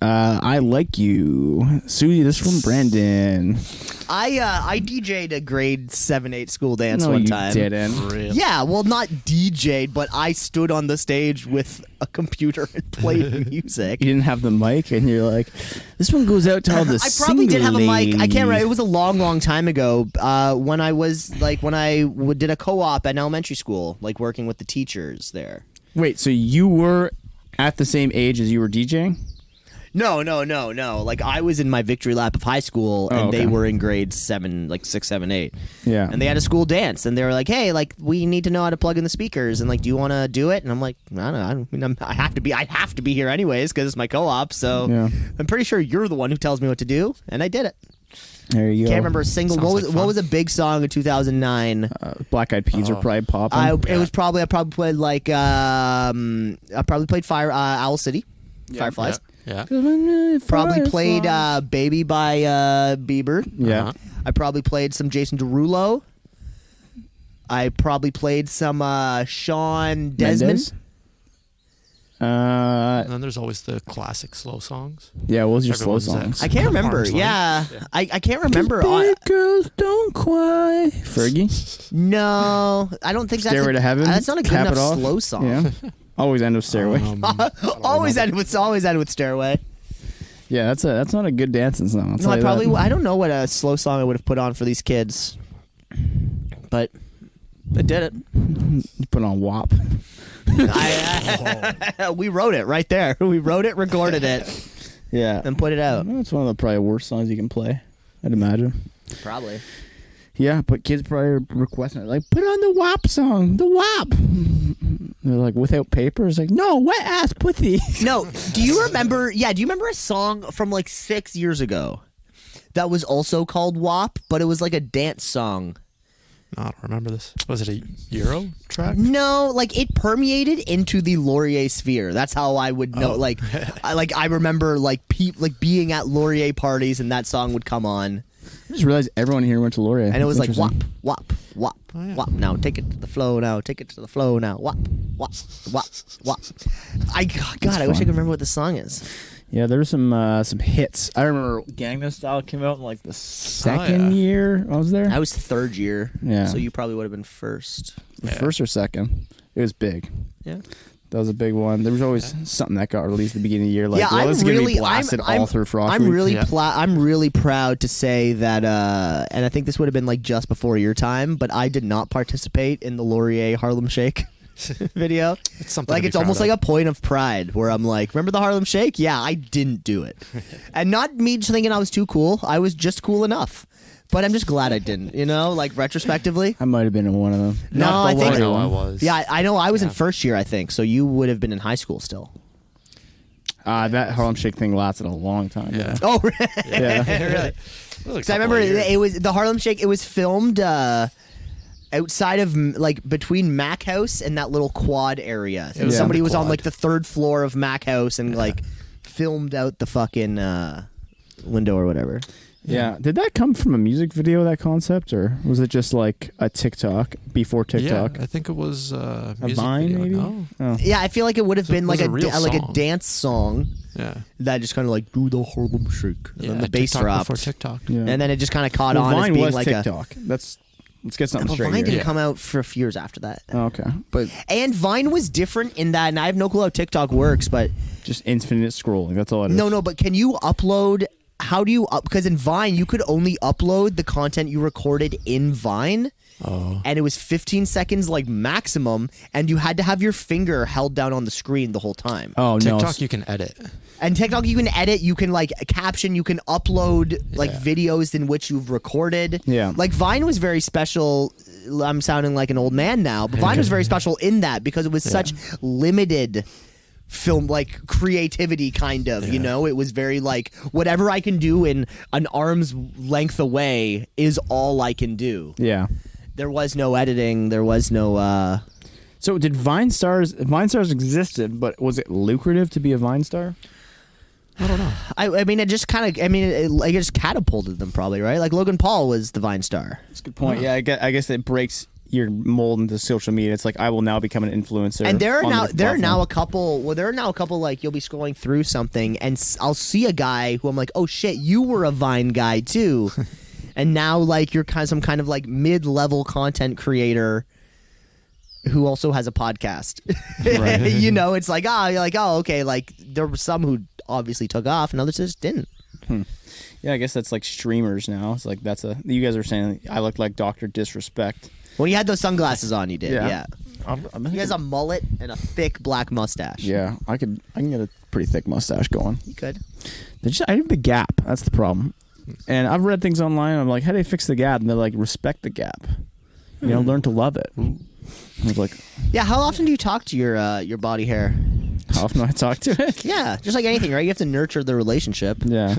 I like you, Susie. This from Brandon. I DJ'd a grade 7-8 school dance No, one you time. didn't. Really? Yeah, well, not DJ'd, but I stood on the stage with a computer and played music. You didn't have the mic, and you're like, this one goes out to all the. I probably did have a mic. I can't remember. ladies. It was a long time ago. When I did a co-op at an elementary school, like working with the teachers there. Wait, so you were at the same age as you were DJing? No. Like I was in my victory lap of high school, and okay. they were in grade 7, like 6, 7, 8. Yeah. And they had a school dance, and they were like, "Hey, like we need to know how to plug in the speakers, and like, do you want to do it?" And I'm like, "I don't know. I have to be here anyways because it's my co-op. So Yeah. I'm pretty sure you're the one who tells me what to do, and I did it. There you go. Can't remember a single. Sounds What like fun. was a big song in 2009? Black Eyed Peas are probably popping. I probably played like I probably played Owl City, Fireflies. Yeah. Probably played Baby by Bieber. Yeah. Uh-huh. I probably played some Jason Derulo. I probably played some Sean Desmond. Mendes? And then there's always the classic slow songs. Yeah, what was your Everyone's slow songs? I can't remember. Arms length. Yeah, I can't remember. Big girls don't cry. Fergie? No, I don't think Stairway to Heaven? That's not a good Cap enough it off? slow song. Yeah. Always end with Stairway. always ended with Stairway. Yeah, that's not a good dancing song. I'll No, tell I you probably that. I don't know what a slow song I would have put on for these kids, but I did it. You put on WAP. We wrote it right there. We wrote it, recorded it, Yeah. and put it out. That's one of the probably worst songs you can play, I'd imagine. Probably. Yeah, but kids probably are requesting it. Like, put on the WAP song. The WAP. They're like, without paper? It's like, no, wet ass pussy. No, do you remember? Yeah, do you remember a song from like 6 years ago that was also called WAP, but it was like a dance song? No, I don't remember this. Was it a Euro track? No, like it permeated into the Laurier sphere. That's how I would know. Like, I remember like being at Laurier parties and that song would come on, I just realized everyone here went to Laurier. and it was like Interesting. WAP, WAP, WAP, WAP. Now take it to the flow. Now take it to the flow. Now WAP, WAP, WAP, WAP. God, I wish I could remember what the song is. Yeah, there were some hits. I remember Gangnam Style came out in like the second yeah. year I was there. I was third year, Yeah. so you probably would have been first. First or second. It was big. Yeah. That was a big one. There was always something that got released at the beginning of the year. Like, Yeah, well, I'm this is going to really- be blasted all through Frost Week. I'm really proud to say that, and I think this would have been like just before your time, but I did not participate in the Laurier Harlem Shake video. It's something Like to be it's almost proud like of. a point of pride where I'm like, remember the Harlem Shake? Yeah, I didn't do it, and not me just thinking I was too cool. I was just cool enough. But I'm just glad I didn't. You know, like retrospectively. I might have been in one of them. No, Not I the think- Laurier I know I one. was. Yeah, I know. I was in first year, I think. So you would have been in high school still. That Harlem Shake thing lasted a long time. Yeah. Oh, Yeah. really? Because So I remember it was the Harlem Shake. It was filmed outside of like between Mac House and that little quad area. So was in somebody the was on quad. like the third floor of Mac House and like filmed out the fucking window or whatever. Yeah. Did that come from a music video, that concept? Or was it just like a TikTok before TikTok? Yeah, I think it was a music Vine, video. maybe? No. Oh. Yeah, I feel like it would have So been it like was a a real like a song. dance song Yeah. that just kind of like do the Harlem Shake and Yeah, then the bass TikTok dropped before TikTok. Yeah. and then it just kind of caught Well, on as Vine being was like TikTok. Let's get something Well, straight Vine here. didn't Yeah. come out for a few years after that. Oh, okay. But And Vine was different in that, and I have no clue how TikTok works, but just infinite scrolling. That's all it is. no, but can you upload how do you because in Vine you could only upload the content you recorded in Vine. And it was 15 seconds like maximum, and you had to have your finger held down on the screen the whole time. Oh no! TikTok you can edit. And TikTok you can edit, you can like caption, you can upload like videos in which you've recorded. Yeah. Like Vine was very special. I'm sounding like an old man now, but Vine was very special in that because it was such limited film like creativity kind of, you know? It was very like whatever I can do in an arm's length away is all I can do. Yeah. There was no editing, there was no So did Vine stars existed, but was it lucrative to be a Vine star? I mean, it just kind of. I mean, it just catapulted them, probably, right? Like Logan Paul was the Vine star. That's a good point. Yeah, I guess it breaks your mold into social media. It's like I will now become an influencer. And there on are the platform. now a couple. Well, there are now a couple. Like you'll be scrolling through something, and I'll see a guy who I'm like, oh shit, you were a Vine guy too, and now like you're kind of some kind of like mid-level content creator who also has a podcast. Right. You know, it's like you're like okay, like there were some who obviously took off, and others just didn't. Yeah, I guess that's like streamers now. It's like you guys are saying I look like Dr. Disrespect. When you had those sunglasses on, you did. Yeah. Yeah. He has a mullet and a thick black mustache. Yeah, I can get a pretty thick mustache going. You could. I have the gap. That's the problem. And I've read things online. I'm like, how do they fix the gap? And they're like, respect the gap. You know, learn to love it. I was like, Yeah, how often do you talk to your body hair? how often do I talk to it? Yeah, just like anything, right? You have to nurture the relationship. Yeah.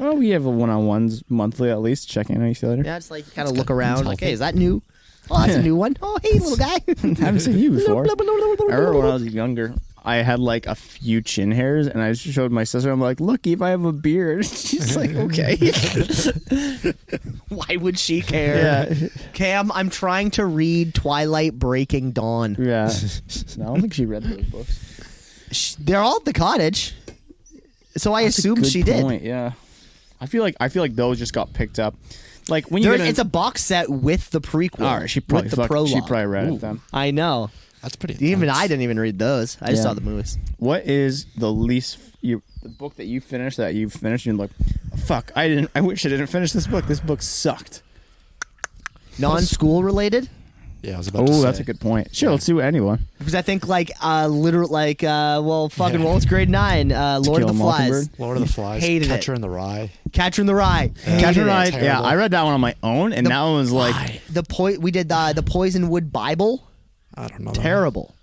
Well, we have a one-on-ones monthly at least, checking on each other. Yeah, just like kind of look around, like, hey, is that new? Oh, that's a new one. Oh, hey, little guy. Haven't seen you before. I remember when I was younger, I had like a few chin hairs, and I showed my sister. I'm like, "Look, Eve, I have a beard." She's like, "Okay." Why would she care? Yeah. Cam, I'm trying to read Twilight Breaking Dawn. Yeah. No, I don't think she read those books. They're all at the cottage, so I assumed she did. Yeah. I feel like those just got picked up. Like when you It's a box set with the prequel. all right, she probably with the prologue. she probably read it then. I know. That's pretty. Even intense. I didn't even read those. I just Yeah. saw the movies. What is the book that you finished and you're like, fuck, I wish I didn't finish this book. This book sucked. Non-school related? Yeah, I was about to Oh, say. that's a good point. Sure, let's do anyone. Because I think what's grade 9? Lord Kill of a the Flies. Mockingbird? Lord of the Flies, Hated it. Catcher in the Rye. Catcher in the Rye. Catcher in the Rye. Terrible. Yeah, I read that one on my own, and that one was like We did the Poisonwood Bible. I don't know. that one. Terrible.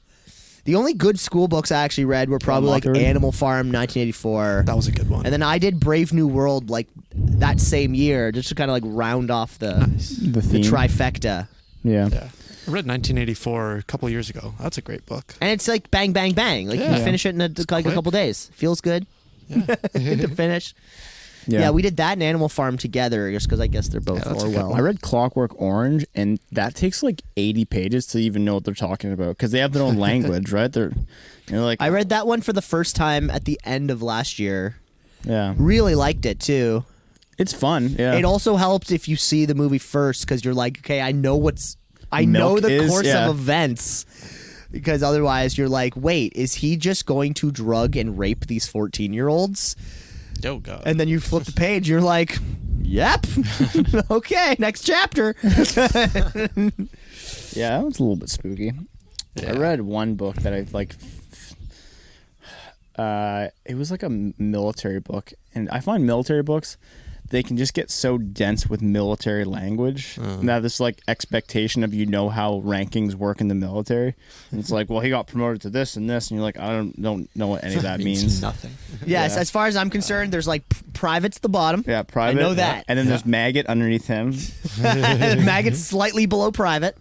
The only good school books I actually read were probably like Mockingbird? Animal Farm 1984. That was a good one. And then I did Brave New World like that same year, just to kind of like round off the the theme. trifecta. Yeah. Yeah. I read 1984 a couple years ago. That's a great book. And it's like bang, bang, bang. Like you Yeah. finish it in a quick. couple days. Feels good to finish. Yeah, we did that and Animal Farm together just because I guess they're both that's a good Orwell. I read Clockwork Orange, and that takes like 80 pages to even know what they're talking about because they have their own language, right? You're like, I read that one for the first time at the end of last year. yeah, Really liked it too. it's fun. Yeah, It also helps if you see the movie first because you're like, okay, I know Milk the is, course yeah. of events. Because otherwise you're like, wait, is he just going to drug and rape these 14-year-olds? Oh god. And then you flip the page, you're like, yep. Okay, next chapter. yeah, that was a little bit spooky. Yeah. I read one book that I like. It was like a military book, and I find military books, they can just get so dense with military language. Now this like expectation of how rankings work in the military. And it's like, well, he got promoted to this and this, and you're like, I don't know what any of that means. nothing. Yes, Yeah. as far as I'm concerned, there's like private's the bottom. Yeah, private. I know that. And then there's maggot underneath him. Maggot's slightly below private.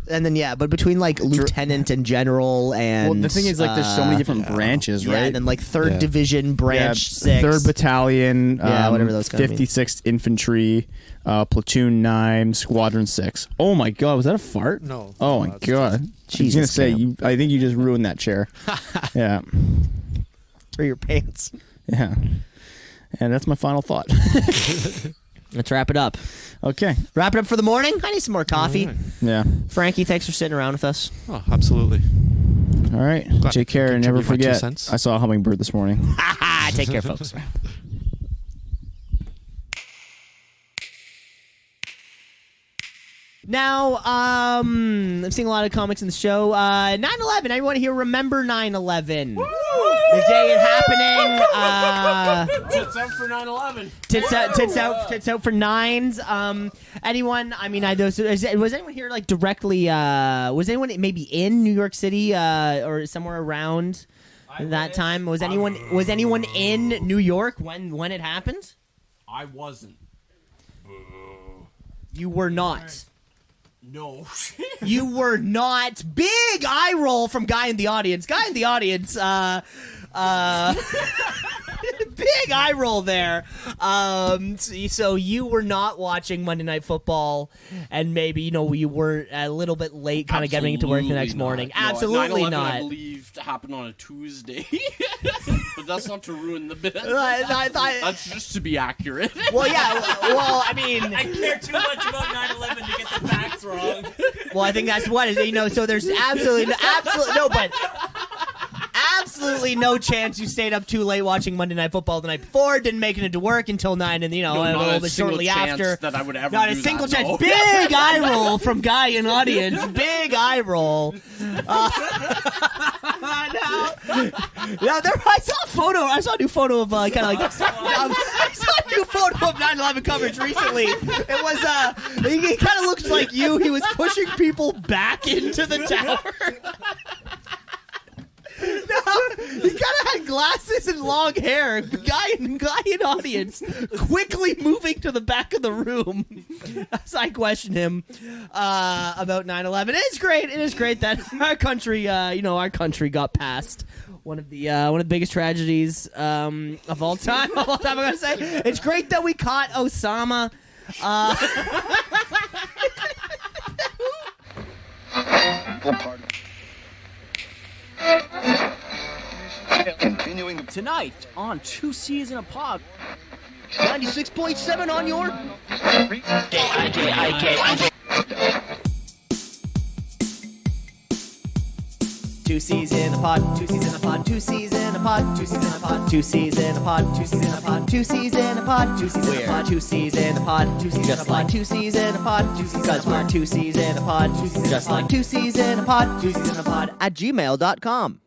And then but between like lieutenant and general and Well, the thing is, like, there's so many different branches, right? Yeah, and then like 3rd Yeah. Division branch 6. 3rd Battalion, whatever those kinda mean. 56th Infantry, Platoon 9, Squadron 6. Oh my god, was that a fart? No. Oh my That's god. I was Jesus, gonna say, Cam. I think you just ruined that chair. Yeah, For your pants. yeah. And that's my final thought. Let's wrap it up. Okay. Wrap it up for the morning. I need some more coffee. Yeah. Frankie, thanks for sitting around with us. Oh, absolutely. All right. Glad Take to care and never contribute my 2 forget. cents. I saw a hummingbird this morning. Take care, folks. Now, I'm seeing a lot of comics in the show. 9/11. Everyone here remember 9/11? The day it happening. Tits out for 9/11. Tits out for nines. Anyone? I mean, was anyone here like directly? Was anyone maybe in New York City or somewhere around that time? Was anyone in New York when it happened? I wasn't. You were not. No. You were not. Big eye roll from guy in the audience. Guy in the audience. Big eye roll there. So you were not watching Monday Night Football, and maybe you were a little bit late, kind of getting to work the next morning. No, Absolutely 9/11, not. I believe happened on a Tuesday, but that's not to ruin the bit. That's just to be accurate. Well, yeah. Well, I mean, I care too much about 9/11 to get the facts wrong. well, I think that's what is. So there's absolutely no, but. Absolutely no chance you stayed up too late watching Monday Night Football the night before, didn't make it into work until 9, and a little bit shortly after. That I would ever not do a single that, chance. no. Big eye roll from guy in audience. Big eye roll. I saw a photo. I saw a new photo of kind of like. I saw a new photo of 9/11 coverage recently. It was he kind of looks like you. He was pushing people back into the tower. No, he kind of had glasses and long hair. Guy in audience, quickly moving to the back of the room as I question him about 9/11. It is great. It is great that our country, our country got past one of the biggest tragedies of all time. I'm gonna say it's great that we caught Osama. Continuing tonight on Two Seas in a Pod, 96.7 on your Two C's in a pod, 2 C's in a pod, 2 C's in a pod, 2 C's in a pod, 2 C's in a pod, 2 C's in a pod, 2 C's in a pod, 2 C's in a pod, 2 C's in a pod, 2 C's in a pod, 2 C's in a pod, because we're 2 C's in a pod, just like 2 C's in a pod, 2 C's in a pod at gmail.com.